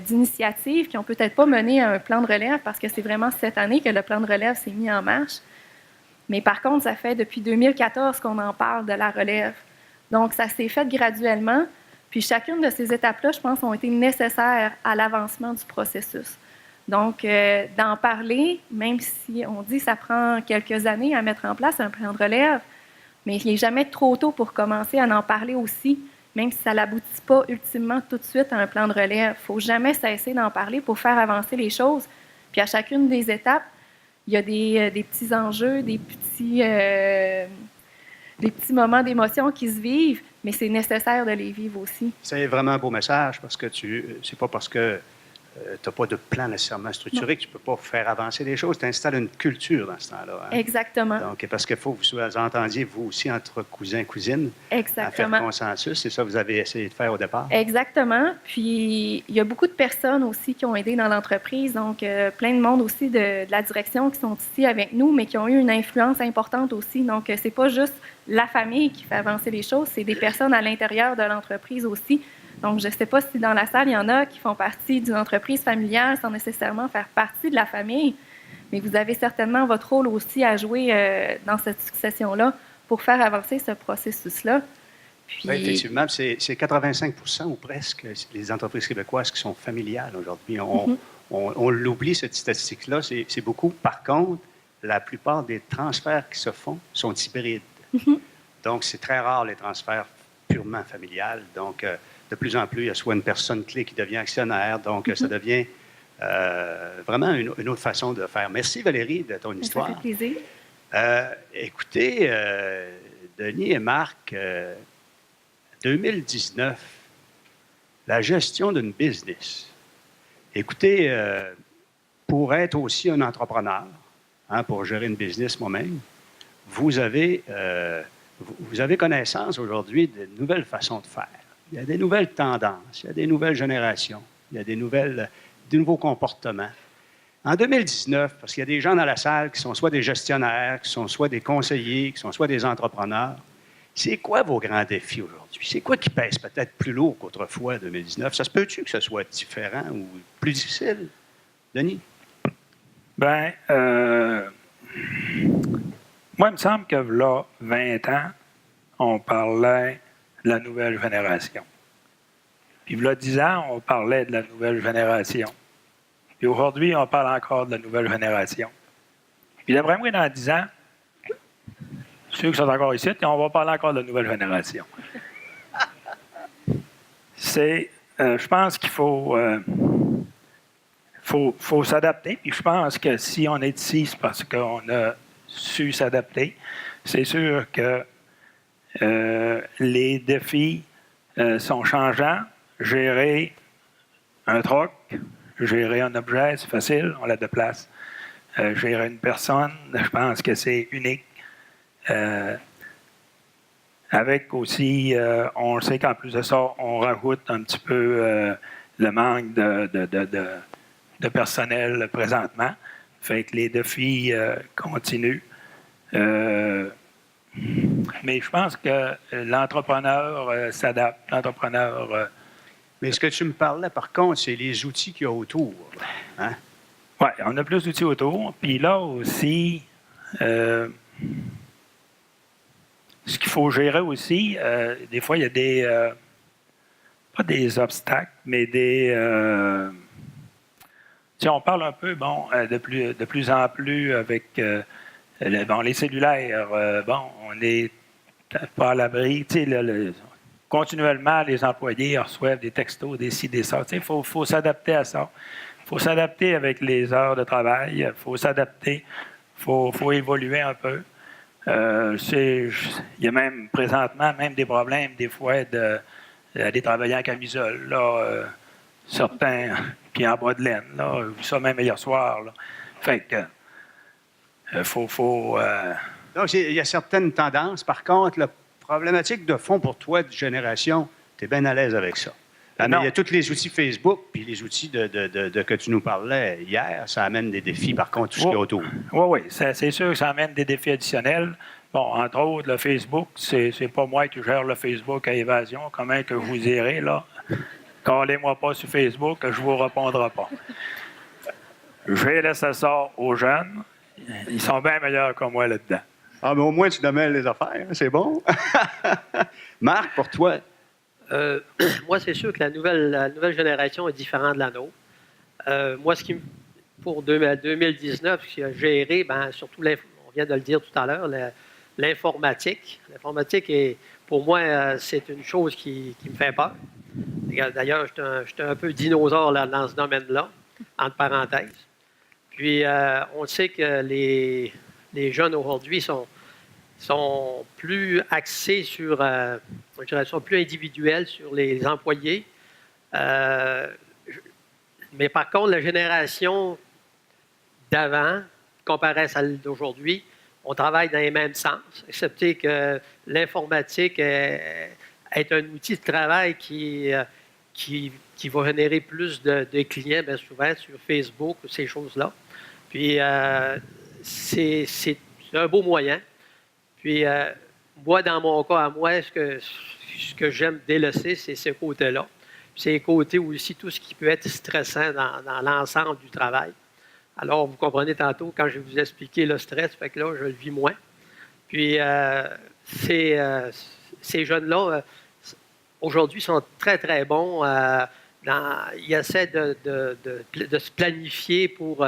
Speaker 5: d'initiatives qui n'ont peut-être pas mené à un plan de relève parce que c'est vraiment cette année que le plan de relève s'est mis en marche. Mais par contre, ça fait depuis 2014 qu'on en parle de la relève. Donc, ça s'est fait graduellement. Puis, chacune de ces étapes-là, je pense, ont été nécessaires à l'avancement du processus. Donc, d'en parler, même si on dit que ça prend quelques années à mettre en place un plan de relève, mais il n'est jamais trop tôt pour commencer à en parler aussi, même si ça n'aboutit pas ultimement tout de suite à un plan de relève. Il ne faut jamais cesser d'en parler pour faire avancer les choses. Puis à chacune des étapes, il y a des petits enjeux, des petits moments d'émotion qui se vivent, mais c'est nécessaire de les vivre aussi.
Speaker 9: C'est vraiment un beau message parce que c'est pas parce que tu n'as pas de plan nécessairement structuré que tu ne peux pas faire avancer les choses. Tu installes une culture dans ce temps-là. Hein?
Speaker 5: Exactement.
Speaker 9: Donc, parce qu'il faut que vous entendiez, vous aussi, entre cousins et cousines,
Speaker 5: exactement,
Speaker 9: à faire consensus. C'est ça que vous avez essayé de faire au départ?
Speaker 5: Exactement. Puis, il y a beaucoup de personnes aussi qui ont aidé dans l'entreprise. Donc, plein de monde aussi de la direction qui sont ici avec nous, mais qui ont eu une influence importante aussi. Donc, c'est pas juste la famille qui fait avancer les choses, c'est des personnes à l'intérieur de l'entreprise aussi. Donc, je ne sais pas si dans la salle, il y en a qui font partie d'une entreprise familiale sans nécessairement faire partie de la famille, mais vous avez certainement votre rôle aussi à jouer dans cette succession-là pour faire avancer ce processus-là. Puis...
Speaker 9: Oui, effectivement, c'est 85 ou presque les entreprises québécoises qui sont familiales aujourd'hui. On l'oublie, cette statistique-là, c'est beaucoup. Par contre, la plupart des transferts qui se font sont hybrides. Donc, c'est très rare les transferts purement familiales. Donc, de plus en plus, il y a soit une personne clé qui devient actionnaire, donc ça devient vraiment une autre façon de faire. Merci Valérie de ton histoire.
Speaker 5: Ça fait plaisir.
Speaker 9: Écoutez, Denis et Marc, 2019, la gestion d'une business. Écoutez, pour être aussi un entrepreneur, hein, pour gérer une business moi-même, vous avez connaissance aujourd'hui de nouvelles façons de faire. Il y a des nouvelles tendances, il y a des nouvelles générations, il y a des nouveaux comportements. En 2019, parce qu'il y a des gens dans la salle qui sont soit des gestionnaires, qui sont soit des conseillers, qui sont soit des entrepreneurs, c'est quoi vos grands défis aujourd'hui? C'est quoi qui pèse peut-être plus lourd qu'autrefois, 2019? Ça se peut-tu que ce soit différent ou plus difficile? Denis?
Speaker 10: Bien, moi, il me semble que là, 20 ans, on parlait de la nouvelle génération. Puis, il y a 10 ans, on parlait de la nouvelle génération. Puis aujourd'hui, on parle encore de la nouvelle génération. Puis d'après moi, dans 10 ans, ceux qui sont encore ici, on va parler encore de la nouvelle génération. Je pense qu'il faut s'adapter. Puis je pense que si on est ici, c'est parce qu'on a su s'adapter. C'est sûr que les défis sont changeants. Gérer un troc, gérer un objet, c'est facile, on la déplace. Gérer une personne, je pense que c'est unique. Avec aussi, on sait qu'en plus de ça, on rajoute un petit peu le manque de personnel présentement. Fait que les défis continuent. Mais je pense que l'entrepreneur s'adapte.
Speaker 9: Mais ce que tu me parlais, par contre, c'est les outils qu'il y a autour. Hein?
Speaker 10: Oui, on a plus d'outils autour. Puis là aussi, ce qu'il faut gérer aussi, des fois, il y a pas des obstacles, mais on parle un peu, de plus en plus avec les cellulaires. On n'est pas à l'abri. Continuellement, les employés reçoivent des textos, des ci, des ça. Il faut s'adapter à ça. Il faut s'adapter avec les heures de travail. Il faut s'adapter. Il faut évoluer un peu. Il y a même présentement des problèmes des fois aller travailler en camisole, là, certains, puis en bas de laine, là, j'ai vu ça même hier soir, là. Fait que,
Speaker 9: Donc, il y a certaines tendances. Par contre, la problématique de fond pour toi, de génération, tu es bien à l'aise avec ça. Mais il y a tous les outils Facebook, puis les outils que tu nous parlais hier, ça amène des défis, par contre, tout ce qui est autour.
Speaker 10: Oui, c'est sûr que ça amène des défis additionnels. Bon, entre autres, le Facebook, c'est pas moi qui gère le Facebook à Évasion. Comment que je vous dirai, là? Callez-moi pas sur Facebook, je vous répondrai pas. J'ai laissé ça aux jeunes. Ils sont bien meilleurs que moi là-dedans.
Speaker 9: Ah, mais au moins, tu démêles les affaires, c'est bon. Marc, pour toi?
Speaker 11: Moi, c'est sûr que la nouvelle génération est différente de la nôtre. Moi, pour 2019, ce qui a géré, surtout, on vient de le dire tout à l'heure, l'informatique. L'informatique, pour moi, c'est une chose qui me fait peur. D'ailleurs, j'étais un peu dinosaure là, dans ce domaine-là, entre parenthèses. Puis, on sait que les jeunes aujourd'hui sont plus axés sur, sont plus individuels sur les employés. Mais par contre, la génération d'avant, comparée à celle d'aujourd'hui, on travaille dans les mêmes sens, excepté que l'informatique est un outil de travail qui va générer plus de clients, bien souvent sur Facebook, ces choses-là. Puis, c'est un beau moyen. Puis, moi, dans mon cas, à moi, ce que j'aime délaisser, c'est ce côté-là. Puis, c'est le côté aussi, tout ce qui peut être stressant dans l'ensemble du travail. Alors, vous comprenez tantôt, quand je vais vous expliquer le stress, fait que là, je le vis moins. Puis, ces jeunes-là, aujourd'hui, sont très, très bons. Ils essaient de se planifier pour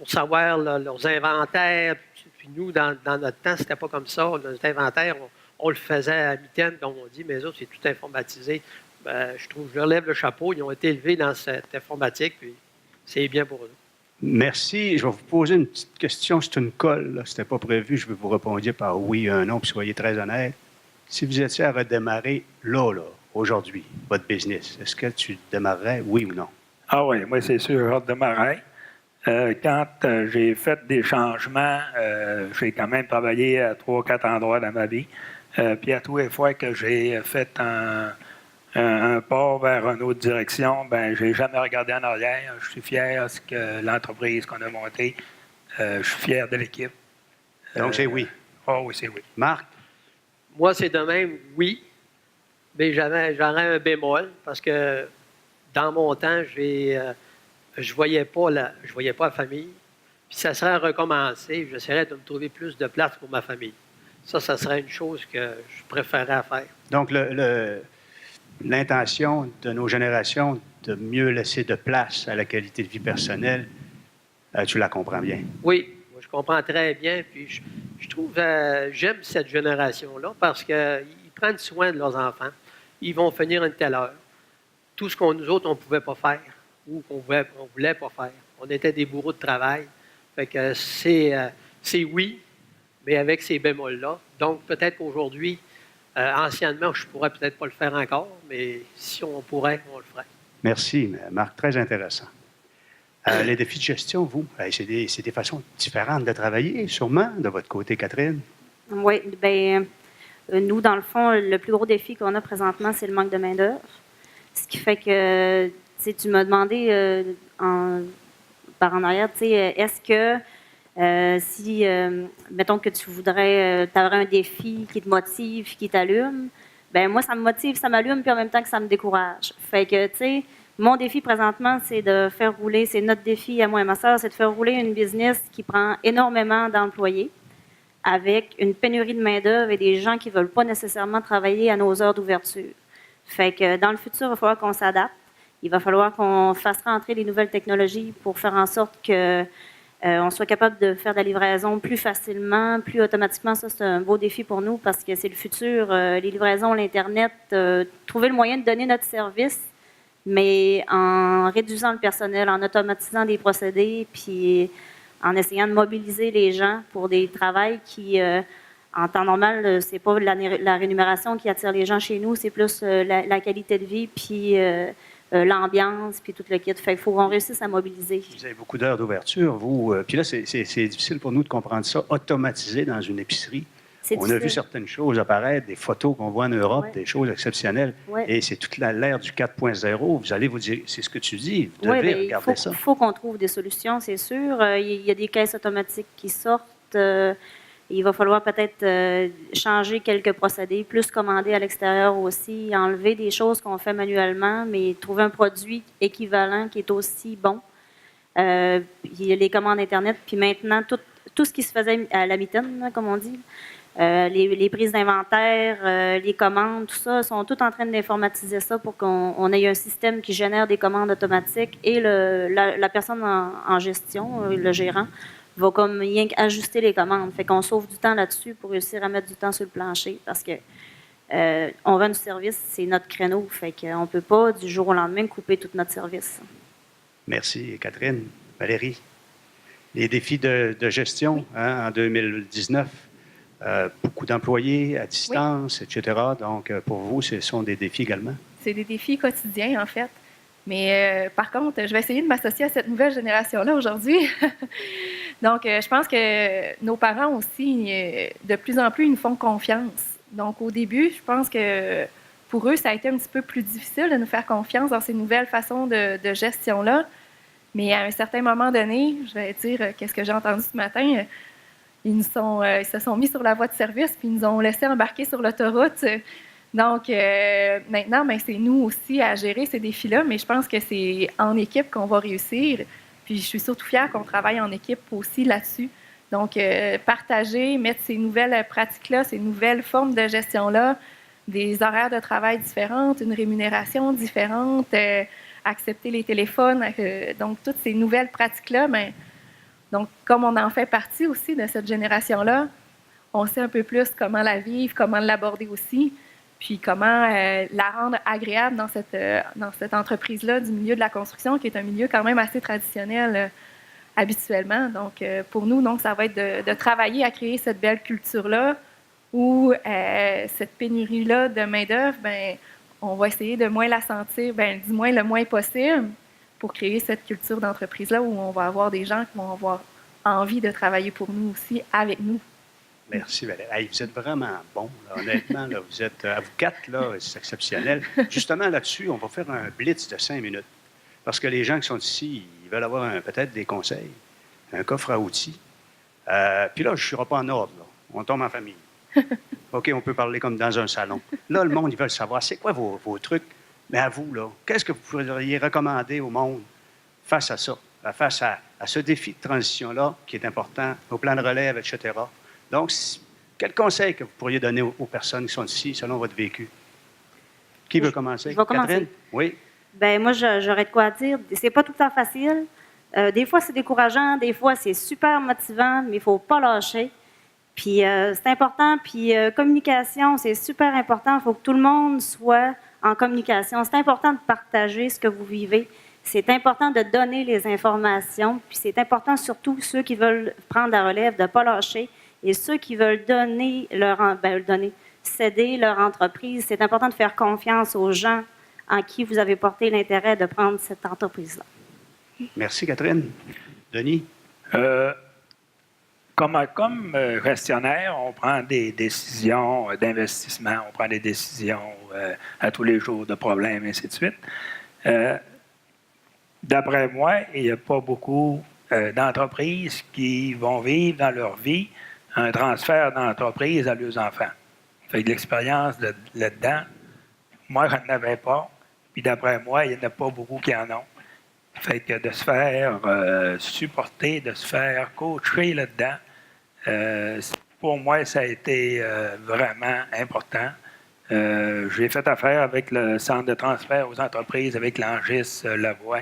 Speaker 11: savoir leurs inventaires. Puis nous, dans notre temps, c'était pas comme ça. Notre inventaire, on le faisait à mitaine, comme on dit, mais eux autres, c'est tout informatisé. Je leur lève le chapeau. Ils ont été élevés dans cette informatique, puis c'est bien pour eux.
Speaker 9: Merci. Je vais vous poser une petite question. C'est une colle. Ce n'était pas prévu. Je vais vous répondre par oui, un non, puis soyez très honnête. Si vous étiez à redémarrer là, aujourd'hui, votre business, est-ce que tu démarrerais, oui ou non?
Speaker 10: Ah oui, moi, c'est sûr, je redémarrais. Quand j'ai fait des changements, j'ai quand même travaillé à 3-4 endroits dans ma vie. Puis à tous les fois que j'ai fait un pas vers une autre direction, je n'ai jamais regardé en arrière. Je suis fier de l'entreprise qu'on a montée. Je suis fier de l'équipe.
Speaker 9: Donc, c'est oui.
Speaker 10: Ah oui, c'est oui.
Speaker 9: Marc?
Speaker 11: Moi, c'est de même, oui. Mais j'aurais un bémol parce que dans mon temps, je voyais pas la famille. Puis ça serait à recommencer. J'essaierais de me trouver plus de place pour ma famille. Ça serait une chose que je préférerais faire.
Speaker 9: Donc, l'intention de nos générations de mieux laisser de place à la qualité de vie personnelle, tu la comprends bien?
Speaker 11: Oui, moi, je comprends très bien. Puis je trouve, j'aime cette génération-là parce qu'ils prennent soin de leurs enfants. Ils vont finir à une telle heure. Tout ce qu'on nous autres, on ne pouvait pas faire ou qu'on ne voulait pas faire. On était des bourreaux de travail. Fait que c'est oui, mais avec ces bémols-là. Donc, peut-être qu'aujourd'hui, anciennement, je ne pourrais peut-être pas le faire encore, mais si on pourrait, on le ferait.
Speaker 9: Merci, Marc. Très intéressant. Les défis de gestion, vous, c'est des façons différentes de travailler, sûrement, de votre côté, Catherine?
Speaker 12: Oui, bien, nous, dans le fond, le plus gros défi qu'on a présentement, c'est le manque de main-d'œuvre. Ce qui fait que, tu m'as demandé par en arrière, est-ce que si, mettons que tu voudrais, tu aurais un défi qui te motive, qui t'allume, ben moi, ça me motive, ça m'allume, puis en même temps que ça me décourage. Fait que, tu sais, mon défi présentement, c'est de faire rouler, c'est notre défi à moi et ma sœur, c'est de faire rouler une business qui prend énormément d'employés, avec une pénurie de main-d'œuvre et des gens qui ne veulent pas nécessairement travailler à nos heures d'ouverture. Fait que dans le futur, il va falloir qu'on s'adapte. Il va falloir qu'on fasse rentrer les nouvelles technologies pour faire en sorte qu'on soit capable de faire de la livraison plus facilement, plus automatiquement. Ça, c'est un beau défi pour nous parce que c'est le futur. Les livraisons, l'Internet, trouver le moyen de donner notre service, mais en réduisant le personnel, en automatisant des procédés, puis en essayant de mobiliser les gens pour des travails qui, En temps normal, c'est pas la rémunération qui attire les gens chez nous, c'est plus la qualité de vie, puis l'ambiance, puis tout le kit. Fait qu'il faut qu'on réussisse à mobiliser.
Speaker 9: Vous avez beaucoup d'heures d'ouverture, vous. Puis là, c'est difficile pour nous de comprendre ça, automatisé dans une épicerie. On a vu certaines choses apparaître, des photos qu'on voit en Europe, des choses exceptionnelles. Et c'est toute l'ère du 4.0. Vous allez vous dire, c'est ce que tu dis, vous devez regarder ça.
Speaker 12: Il faut qu'on trouve des solutions, c'est sûr. Il y a des caisses automatiques qui sortent. Il va falloir peut-être changer quelques procédés, plus commander à l'extérieur aussi, enlever des choses qu'on fait manuellement, mais trouver un produit équivalent qui est aussi bon. Il y a les commandes Internet, puis maintenant, tout ce qui se faisait à la mitaine, comme on dit, les prises d'inventaire, les commandes, tout ça, sont tous en train d'informatiser ça pour qu'on ait un système qui génère des commandes automatiques et la personne en gestion, le gérant, va comme rien qu'ajuster les commandes. Fait qu'on sauve du temps là-dessus pour réussir à mettre du temps sur le plancher parce que on vend du service, c'est notre créneau. Fait qu'on ne peut pas du jour au lendemain couper tout notre service.
Speaker 9: Merci, Catherine. Valérie, les défis de gestion en 2019, beaucoup d'employés à distance, etc. Donc, pour vous, ce sont des défis également?
Speaker 5: C'est des défis quotidiens, en fait. Mais par contre, je vais essayer de m'associer à cette nouvelle génération-là aujourd'hui. Donc, je pense que nos parents aussi, de plus en plus, ils nous font confiance. Donc, au début, je pense que pour eux, ça a été un petit peu plus difficile de nous faire confiance dans ces nouvelles façons de gestion-là. Mais à un certain moment donné, je vais dire qu'est-ce que j'ai entendu ce matin, ils se sont mis sur la voie de service puis ils nous ont laissé embarquer sur l'autoroute. Donc, maintenant, c'est nous aussi à gérer ces défis-là, mais je pense que c'est en équipe qu'on va réussir. Puis, je suis surtout fière qu'on travaille en équipe aussi là-dessus. Donc, partager, mettre ces nouvelles pratiques-là, ces nouvelles formes de gestion-là, des horaires de travail différentes, une rémunération différente, accepter les téléphones. Donc, toutes ces nouvelles pratiques-là, donc, comme on en fait partie aussi de cette génération-là, on sait un peu plus comment la vivre, comment l'aborder aussi, puis comment la rendre agréable dans cette entreprise-là du milieu de la construction, qui est un milieu quand même assez traditionnel habituellement. Donc, pour nous, ça va être de travailler à créer cette belle culture-là où cette pénurie-là de main-d'œuvre, on va essayer de moins la sentir, du moins le moins possible, pour créer cette culture d'entreprise-là où on va avoir des gens qui vont avoir envie de travailler pour nous aussi, avec nous.
Speaker 9: Merci, Valérie. Hey, vous êtes vraiment bon, là. Honnêtement. Là, vous êtes à vous quatre, là, c'est exceptionnel. Justement, là-dessus, on va faire un blitz de 5 minutes. Parce que les gens qui sont ici, ils veulent avoir peut-être des conseils, un coffre à outils. Puis là, je ne serai pas en ordre. Là. On tombe en famille. OK, on peut parler comme dans un salon. Là, le monde, ils veulent savoir, c'est quoi vos trucs? Mais à vous, là, qu'est-ce que vous pourriez recommander au monde face à ça, face à ce défi de transition-là qui est important, au plan de relève, etc. Donc, quel conseil que vous pourriez donner aux personnes qui sont ici, selon votre vécu? Qui veut commencer?
Speaker 12: Je vais commencer.
Speaker 9: Catherine? Oui.
Speaker 12: Moi, j'aurais de quoi dire. C'est pas tout le temps facile. Des fois, c'est décourageant. Des fois, c'est super motivant, mais il ne faut pas lâcher. Puis, c'est important. Puis, communication, c'est super important. Il faut que tout le monde soit en communication. C'est important de partager ce que vous vivez. C'est important de donner les informations. Puis, c'est important, surtout, ceux qui veulent prendre la relève, de ne pas lâcher. Et ceux qui veulent céder leur entreprise, c'est important de faire confiance aux gens en qui vous avez porté l'intérêt de prendre cette entreprise-là.
Speaker 9: Merci, Catherine. Denis?
Speaker 10: Comme gestionnaire, on prend des décisions d'investissement, on prend des décisions à tous les jours de problèmes, et ainsi de suite. D'après moi, il n'y a pas beaucoup d'entreprises qui vont vivre dans leur vie un transfert d'entreprise à leurs enfants. Fait que l'expérience là-dedans, moi, je n'en avais pas. Puis d'après moi, il n'y en a pas beaucoup qui en ont. Fait que de se faire supporter, de se faire coacher là-dedans, pour moi, ça a été vraiment important. J'ai fait affaire avec le Centre de transfert aux entreprises, avec l'Angis Lavoie,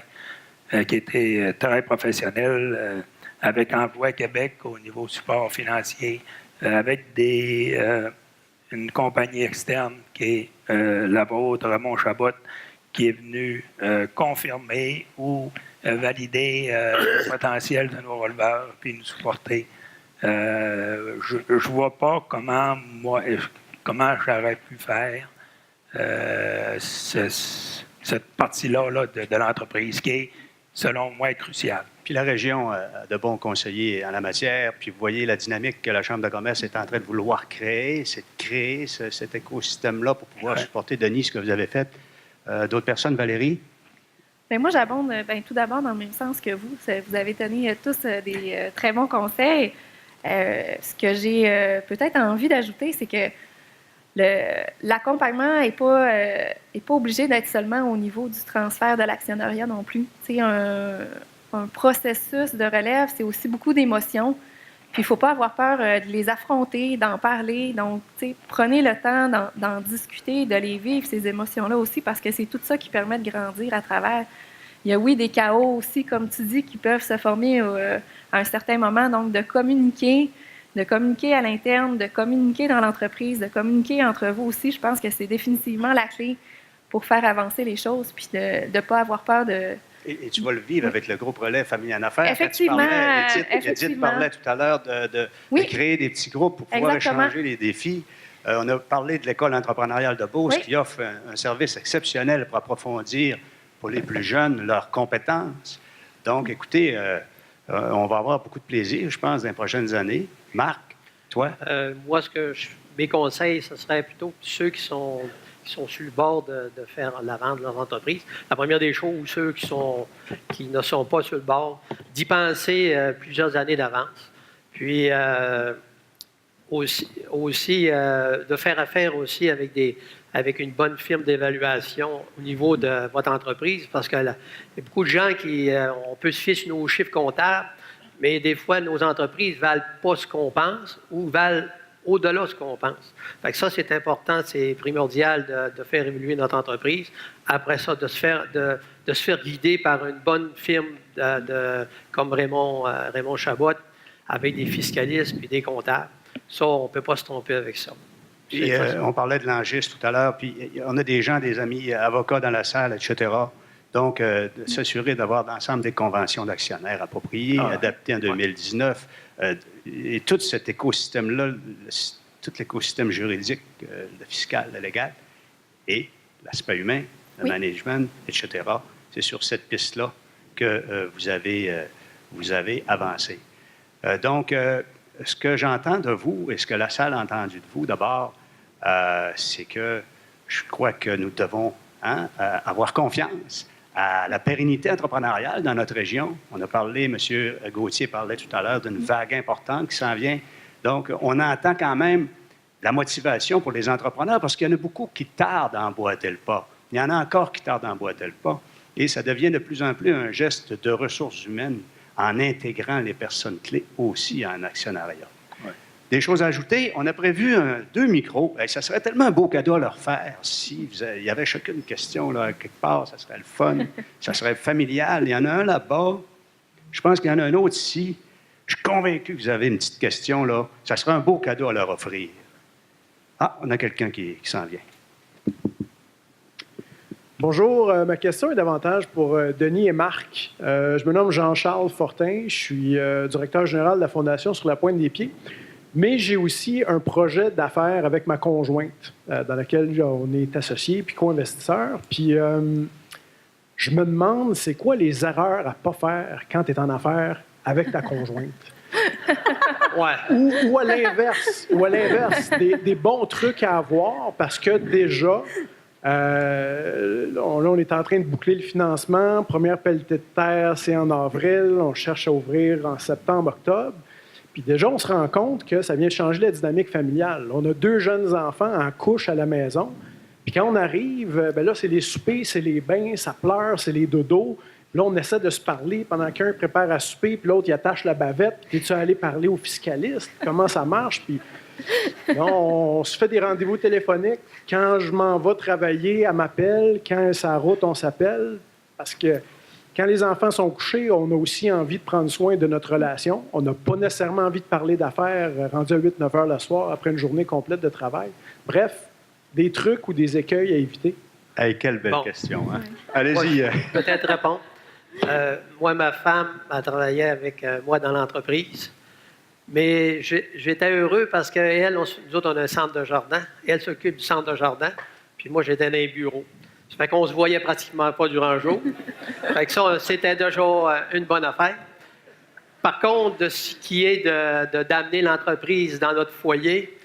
Speaker 10: qui était très professionnel, avec Envoi Québec au niveau support financier, avec une compagnie externe qui est la vôtre, Ramon Chabot, qui est venu confirmer ou valider le potentiel de nos releveurs, puis nous supporter Je ne vois pas comment j'aurais pu faire cette partie-là de l'entreprise qui est, selon moi, cruciale.
Speaker 9: Puis la région a de bons conseillers en la matière. Puis vous voyez la dynamique que la Chambre de commerce est en train de vouloir créer, c'est de créer cet écosystème-là pour pouvoir supporter, Denis, ce que vous avez fait. D'autres personnes, Valérie?
Speaker 5: Bien, moi, j'abonde tout d'abord dans le même sens que vous. Vous avez donné tous des très bons conseils. Ce que j'ai peut-être envie d'ajouter, c'est que l'accompagnement n'est pas obligé d'être seulement au niveau du transfert de l'actionnariat non plus. Tu sais, un processus de relève, c'est aussi beaucoup d'émotions. Puis il ne faut pas avoir peur de les affronter, d'en parler. Donc, tu sais, prenez le temps d'en discuter, de les vivre, ces émotions-là aussi, parce que c'est tout ça qui permet de grandir à travers. Il y a, oui, des chaos aussi, comme tu dis, qui peuvent se former à un certain moment. Donc, de communiquer à l'interne, de communiquer dans l'entreprise, de communiquer entre vous aussi, je pense que c'est définitivement la clé pour faire avancer les choses, puis de ne pas avoir peur de...
Speaker 9: Et tu vas le vivre avec le groupe Relais Famille en Affaires.
Speaker 5: Effectivement.
Speaker 9: Edith parlait tout à l'heure de créer des petits groupes pour pouvoir échanger les défis. On a parlé de l'École entrepreneuriale de Beauce qui offre un service exceptionnel pour approfondir pour les plus jeunes leurs compétences. Donc, écoutez, on va avoir beaucoup de plaisir, je pense, dans les prochaines années. Marc, toi?
Speaker 11: Moi, mes conseils, ce serait plutôt ceux qui sont sur le bord de faire la vente de leur entreprise. La première des choses, ceux qui ne sont pas sur le bord, d'y penser plusieurs années d'avance. Puis aussi de faire affaire aussi avec une bonne firme d'évaluation au niveau de votre entreprise, parce qu'il y a beaucoup de gens on peut se fier sur nos chiffres comptables, mais des fois, nos entreprises ne valent pas ce qu'on pense ou valent au-delà de ce qu'on pense. Fait que ça, c'est important, c'est primordial de faire évoluer notre entreprise. Après ça, de se faire guider par une bonne firme comme Raymond Chabot, avec des fiscalistes et des comptables. Ça, on ne peut pas se tromper avec ça.
Speaker 9: Puis, on parlait de l'Angis tout à l'heure, puis on a des amis avocats dans la salle, etc. Donc, de s'assurer d'avoir l'ensemble des conventions d'actionnaires appropriées, adaptées en 2019, et tout cet écosystème-là, tout l'écosystème juridique, le fiscal, le légal, et l'aspect humain, le management, etc. C'est sur cette piste-là que vous avez avancé. Donc, ce que j'entends de vous et ce que la salle a entendu de vous, d'abord, c'est que je crois que nous devons avoir confiance à la pérennité entrepreneuriale dans notre région. On a parlé, M. Gauthier parlait tout à l'heure d'une vague importante qui s'en vient. Donc, on entend quand même la motivation pour les entrepreneurs parce qu'il y en a beaucoup qui tardent à emboîter le pas. Il y en a encore qui tardent à emboîter le pas. Et ça devient de plus en plus un geste de ressources humaines en intégrant les personnes clés aussi en actionnariat. Ouais. Des choses à ajouter? On a prévu 2 micros. Ça serait tellement un beau cadeau à leur faire. Si il y avait chacune une question là, quelque part, ça serait le fun. Ça serait familial. Il y en a un là-bas. Je pense qu'il y en a un autre ici. Je suis convaincu que vous avez une petite question. Là. Ça serait un beau cadeau à leur offrir. Ah, on a quelqu'un qui s'en vient.
Speaker 13: Bonjour, ma question est davantage pour Denis et Marc. Je me nomme Jean-Charles Fortin, je suis directeur général de la Fondation Sur la Pointe des Pieds, mais j'ai aussi un projet d'affaires avec ma conjointe dans lequel on est associés puis co-investisseurs. Puis je me demande, c'est quoi les erreurs à ne pas faire quand tu es en affaires avec ta conjointe? Ou à l'inverse, des bons trucs à avoir parce que déjà... là, on est en train de boucler le financement. Première pelletée de terre, c'est en avril. On cherche à ouvrir en septembre, octobre. Puis déjà, on se rend compte que ça vient changer la dynamique familiale. On a 2 jeunes enfants en couche à la maison. Puis quand on arrive, bien là, c'est les soupers, c'est les bains, ça pleure, c'est les dodos. Là, on essaie de se parler pendant qu'un prépare à souper, puis l'autre, il attache la bavette. Puis tu es allé parler au fiscaliste? Comment ça marche? Puis là, on se fait des rendez-vous téléphoniques. Quand je m'en vais travailler, elle m'appelle. Quand c'est à route, on s'appelle. Parce que quand les enfants sont couchés, on a aussi envie de prendre soin de notre relation. On n'a pas nécessairement envie de parler d'affaires rendu à 8-9 heures le soir après une journée complète de travail. Bref, des trucs ou des écueils à éviter.
Speaker 9: Hey, quelle belle question. Hein? Allez-y.
Speaker 11: Moi, je peux peut-être répondre. Moi, ma femme a travaillé avec moi dans l'entreprise. Mais j'étais heureux parce qu'elle, nous autres, on a un centre de jardin. Elle s'occupe du centre de jardin. Puis moi, j'étais dans les bureaux. Ça fait qu'on se voyait pratiquement pas durant le jour. Fait que ça, c'était déjà une bonne affaire. Par contre, de ce qui est d'amener l'entreprise dans notre foyer,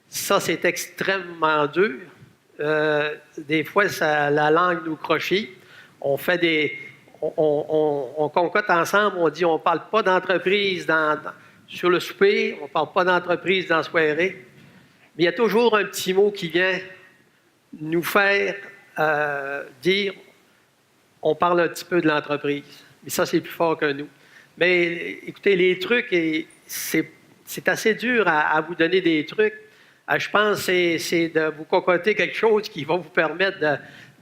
Speaker 11: ça, c'est extrêmement dur. Des fois, la langue nous crochit. On fait on concote ensemble, on dit on ne parle pas d'entreprise sur le souper, on ne parle pas d'entreprise dans la soirée. Mais il y a toujours un petit mot qui vient nous faire dire on parle un petit peu de l'entreprise. Mais ça, c'est plus fort que nous. Mais écoutez, les trucs, c'est assez dur à vous donner des trucs. Je pense que c'est de vous concocter quelque chose qui va vous permettre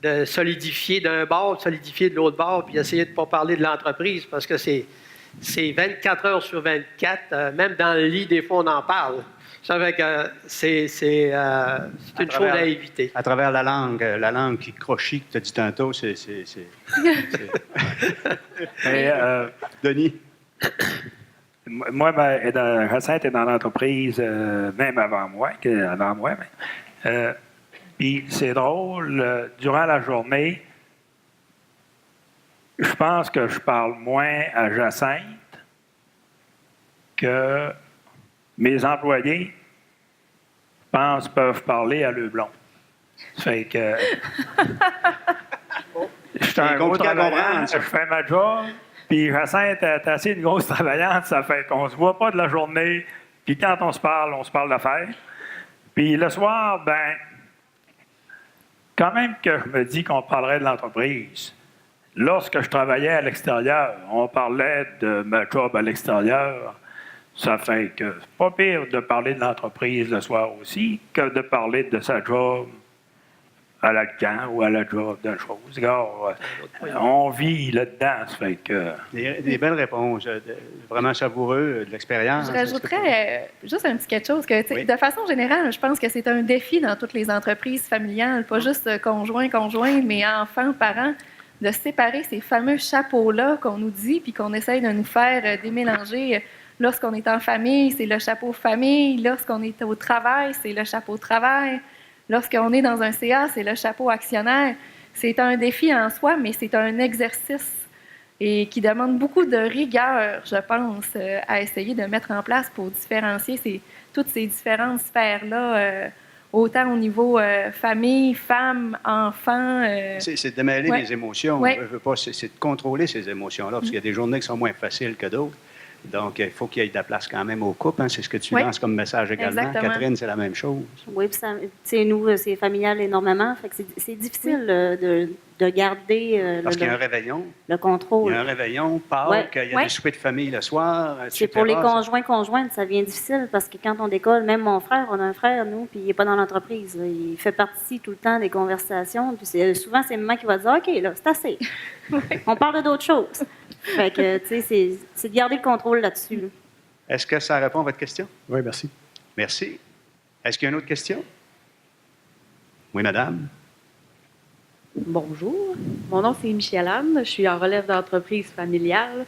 Speaker 11: de solidifier d'un bord, de solidifier de l'autre bord, puis essayer de ne pas parler de l'entreprise, parce que c'est 24 heures sur 24. Même dans le lit, des fois, on en parle. Ça fait que c'est une chose à éviter.
Speaker 9: À travers la langue qui crochit, que tu as dit tantôt, c'est... Denis?
Speaker 10: Moi, Jacinthe est dans l'entreprise même avant moi. Puis c'est drôle, durant la journée, je pense que je parle moins à Jacinthe que mes employés, je pense, peuvent parler à Leblon. Ça fait que je suis un gros travaillant, je fais ma job, puis Jacinthe est assez une grosse travaillante, ça fait qu'on se voit pas de la journée, puis quand on se parle d'affaires. Puis le soir, ben, quand même que je me dis qu'on parlerait de l'entreprise, lorsque je travaillais à l'extérieur, on parlait de ma job à l'extérieur. Ça fait que c'est pas pire de parler de l'entreprise le soir aussi que de parler de sa job à la camp ou à la job d'une chose. Regarde, on vit là-dedans, ça fait que...
Speaker 9: Des belles réponses, vraiment savoureux, de l'expérience.
Speaker 5: Je rajouterais juste un petit quelque chose, que oui. De façon générale, je pense que c'est un défi dans toutes les entreprises familiales, pas juste conjoint, mais enfants, parents, de séparer ces fameux chapeaux-là qu'on nous dit puis qu'on essaye de nous faire démélanger. Lorsqu'on est en famille, c'est le chapeau famille. Lorsqu'on est au travail, c'est le chapeau travail. Lorsqu'on est dans un CA, c'est le chapeau actionnaire. C'est un défi en soi, mais c'est un exercice et qui demande beaucoup de rigueur, je pense, à essayer de mettre en place pour différencier toutes ces différentes sphères-là, autant au niveau famille, femme, enfant.
Speaker 9: C'est de démêler les émotions.
Speaker 5: Ouais.
Speaker 9: C'est de contrôler ces émotions-là, parce qu'il y a des journées qui sont moins faciles que d'autres. Donc, il faut qu'il y ait de la place quand même au couple. Hein. C'est ce que tu lances comme message également.
Speaker 12: Exactement.
Speaker 9: Catherine, c'est la même chose.
Speaker 12: Oui, puis nous, c'est familial énormément. Fait que c'est difficile de garder
Speaker 9: parce qu'il y a un réveillon.
Speaker 12: Le contrôle.
Speaker 9: Il y a un réveillon, Pâques, il y a des soupers de famille le soir, etc.
Speaker 12: C'est pour les conjointes, ça devient difficile parce que quand on décolle, même mon frère, on a un frère, nous, puis il n'est pas dans l'entreprise. Là. Il fait partie tout le temps des conversations. Puis souvent, c'est maman qui va dire « OK, là, c'est assez. On parle d'autres choses. » Fait que, tu sais, c'est de garder le contrôle là-dessus. Là.
Speaker 9: Est-ce que ça répond à votre question?
Speaker 13: Oui, merci.
Speaker 9: Merci. Est-ce qu'il y a une autre question? Oui, madame.
Speaker 14: Bonjour. Mon nom, c'est Michel Anne. Je suis en relève d'entreprise familiale.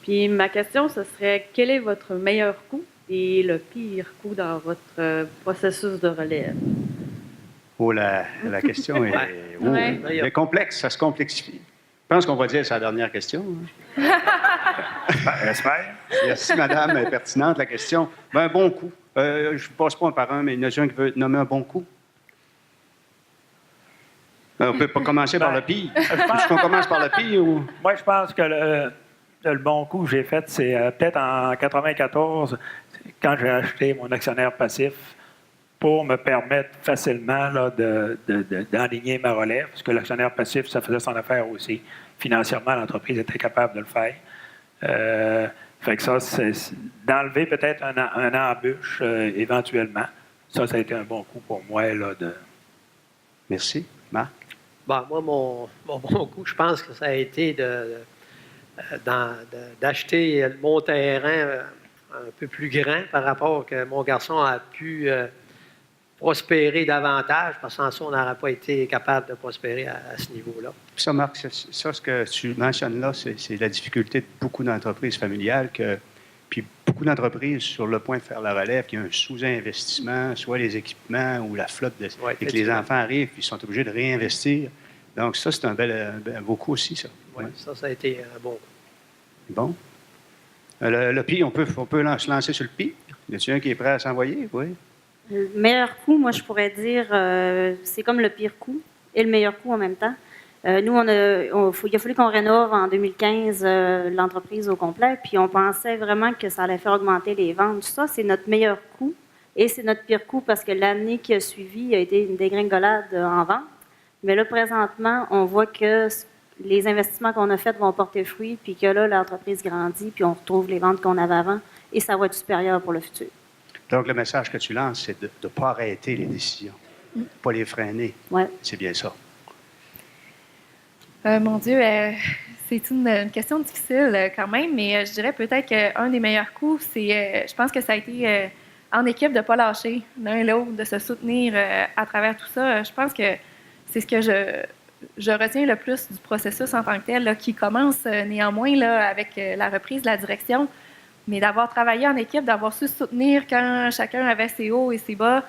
Speaker 14: Puis ma question, ce serait quel est votre meilleur coup et le pire coup dans votre processus de relève?
Speaker 9: Oh, la question est complexe, ça se complexifie. Je pense qu'on va dire sa dernière question.
Speaker 10: J'espère.
Speaker 9: Merci, madame, pertinente la question. Ben, un bon coup. Je ne passe pas un par un, mais il y en a un qui veut nommer un bon coup. On ne peut pas commencer par le pire. Est-ce qu'on commence par le pire ou...
Speaker 10: Moi, je pense que le bon coup que j'ai fait, c'est peut-être en 1994, quand j'ai acheté mon actionnaire passif pour me permettre facilement là, d'enligner ma relève, parce que l'actionnaire passif, ça faisait son affaire aussi. Financièrement, l'entreprise était capable de le faire. Fait que ça, c'est d'enlever peut-être un embûche éventuellement. Ça a été un bon coup pour moi. Là,
Speaker 9: Merci. Marc?
Speaker 11: Bon, moi, mon bon coup, je pense que ça a été d'acheter mon terrain un peu plus grand par rapport que mon garçon a pu prospérer davantage, parce que sans ça, on n'aurait pas été capable de prospérer à ce niveau-là.
Speaker 9: Ça, Marc, ça, ce que tu mentionnes là, c'est la difficulté de beaucoup d'entreprises familiales, puis beaucoup d'entreprises sur le point de faire la relève, qu'il y a un sous-investissement, soit les équipements ou la flotte, et que les enfants arrivent et ils sont obligés de réinvestir. Donc ça, c'est un beau coup aussi, ça.
Speaker 11: Oui, ça a été bon.
Speaker 9: Bon. Le PI, on peut se lancer sur le PI. Y a-t-il un qui est prêt à s'envoyer? Oui.
Speaker 12: Le meilleur coup, moi, je pourrais dire, c'est comme le pire coup et le meilleur coup en même temps. Nous, il a fallu qu'on rénove en 2015 l'entreprise au complet, puis on pensait vraiment que ça allait faire augmenter les ventes. Tout ça, c'est notre meilleur coup et c'est notre pire coup parce que l'année qui a suivi a été une dégringolade en vente. Mais là, présentement, on voit que les investissements qu'on a faits vont porter fruit, puis que là, l'entreprise grandit, puis on retrouve les ventes qu'on avait avant et ça va être supérieur pour le futur.
Speaker 9: Donc, le message que tu lances, c'est de ne pas arrêter les décisions, pas les freiner.
Speaker 12: Ouais.
Speaker 9: C'est bien ça.
Speaker 14: Mon Dieu, c'est une question difficile quand même, mais je dirais peut-être qu'un des meilleurs coups, c'est, je pense que ça a été en équipe de ne pas lâcher l'un et l'autre, de se soutenir à travers tout ça. Je pense que c'est ce que je retiens le plus du processus en tant que tel, là, qui commence néanmoins là, avec la reprise de la direction, mais d'avoir travaillé en équipe, d'avoir su se soutenir quand chacun avait ses hauts et ses bas.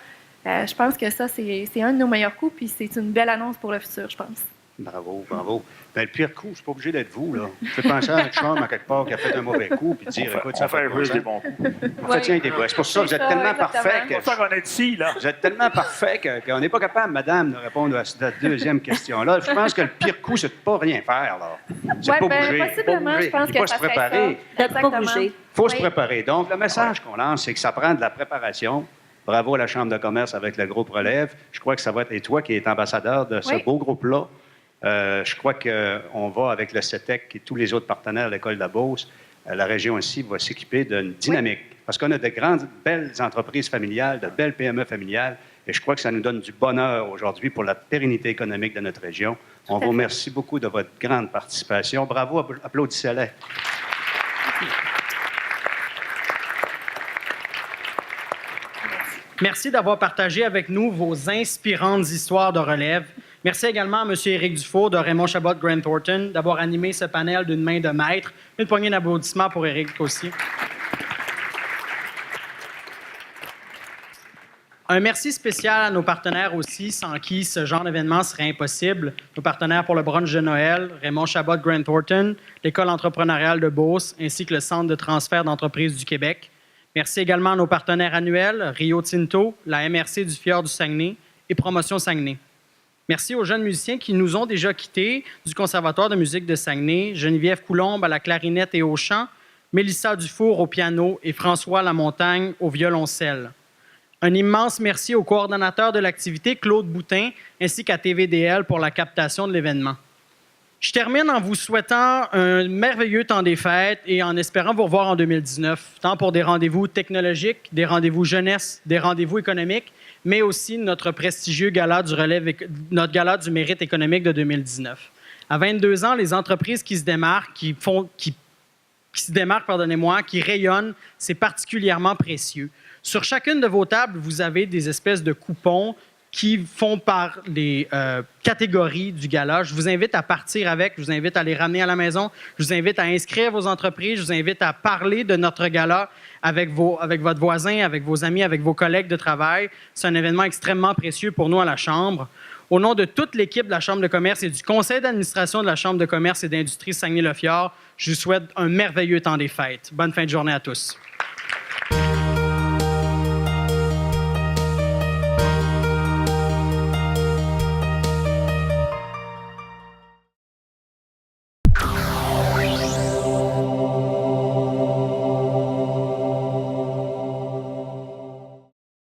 Speaker 14: Je pense que ça, c'est un de nos meilleurs coups, puis c'est une belle annonce pour le futur, je pense.
Speaker 9: Bravo, bravo. Ben, le pire coup, c'est pas obligé d'être vous, là. Vous faites penser à un chum à quelque part qui a fait un mauvais coup, puis dire, écoute, ça fait juste des bons coups. En fait, tiens, c'est pour ça que vous êtes tellement parfait.
Speaker 10: C'est pour ça qu'on est ici, là.
Speaker 9: Vous êtes tellement parfait qu'on n'est pas capable, madame, de répondre à cette deuxième question-là. Je pense que le pire coup, c'est de ne pas rien faire, là. C'est
Speaker 14: Ouais,
Speaker 9: pas
Speaker 14: ben,
Speaker 9: bouger.
Speaker 14: possiblement, je pense que
Speaker 9: faut
Speaker 14: ça
Speaker 9: se préparer.
Speaker 14: serait ça. Exactement.
Speaker 9: Il faut se préparer. Donc, le message qu'on lance, c'est que ça prend de la préparation. Bravo à la Chambre de commerce avec le groupe Relève. Je crois que ça va être, et toi qui es ambassadeur de ce beau groupe-là, je crois qu'on va, avec le CETEC et tous les autres partenaires de l'École de la Beauce, la région aussi va s'équiper d'une dynamique. Parce qu'on a de grandes, belles entreprises familiales, de belles PME familiales, et je crois que ça nous donne du bonheur aujourd'hui pour la pérennité économique de notre région. On vous remercie beaucoup de votre grande participation. Bravo, applaudissez-les.
Speaker 8: Merci d'avoir partagé avec nous vos inspirantes histoires de relève. Merci également à M. Éric Dufour de Raymond Chabot Grant Thornton d'avoir animé ce panel d'une main de maître. Une poignée d'applaudissements pour Éric aussi. Un merci spécial à nos partenaires aussi, sans qui ce genre d'événement serait impossible. Nos partenaires pour le brunch de Noël, Raymond Chabot Grant Thornton, l'École entrepreneuriale de Beauce, ainsi que le Centre de transfert d'entreprises du Québec. Merci également à nos partenaires annuels, Rio Tinto, la MRC du Fjord du Saguenay et Promotion Saguenay. Merci aux jeunes musiciens qui nous ont déjà quittés du Conservatoire de musique de Saguenay, Geneviève Coulombe à la clarinette et au chant, Mélissa Dufour au piano et François Lamontagne au violoncelle. Un immense merci au coordonnateur de l'activité, Claude Boutin, ainsi qu'à TVDL pour la captation de l'événement. Je termine en vous souhaitant un merveilleux temps des fêtes et en espérant vous revoir en 2019, tant pour des rendez-vous technologiques, des rendez-vous jeunesse, des rendez-vous économiques, mais aussi notre prestigieux gala du relève, notre gala du mérite économique de 2019. À 22 ans, les entreprises qui se démarquent, qui rayonnent, c'est particulièrement précieux. Sur chacune de vos tables, vous avez des espèces de coupons qui font par les catégories du gala. Je vous invite à partir avec, je vous invite à les ramener à la maison, je vous invite à inscrire vos entreprises, je vous invite à parler de notre gala avec votre voisin, avec vos amis, avec vos collègues de travail. C'est un événement extrêmement précieux pour nous à la Chambre. Au nom de toute l'équipe de la Chambre de commerce et du conseil d'administration de la Chambre de commerce et d'industrie Saguenay-le-Fjord, je vous souhaite un merveilleux temps des fêtes. Bonne fin de journée à tous.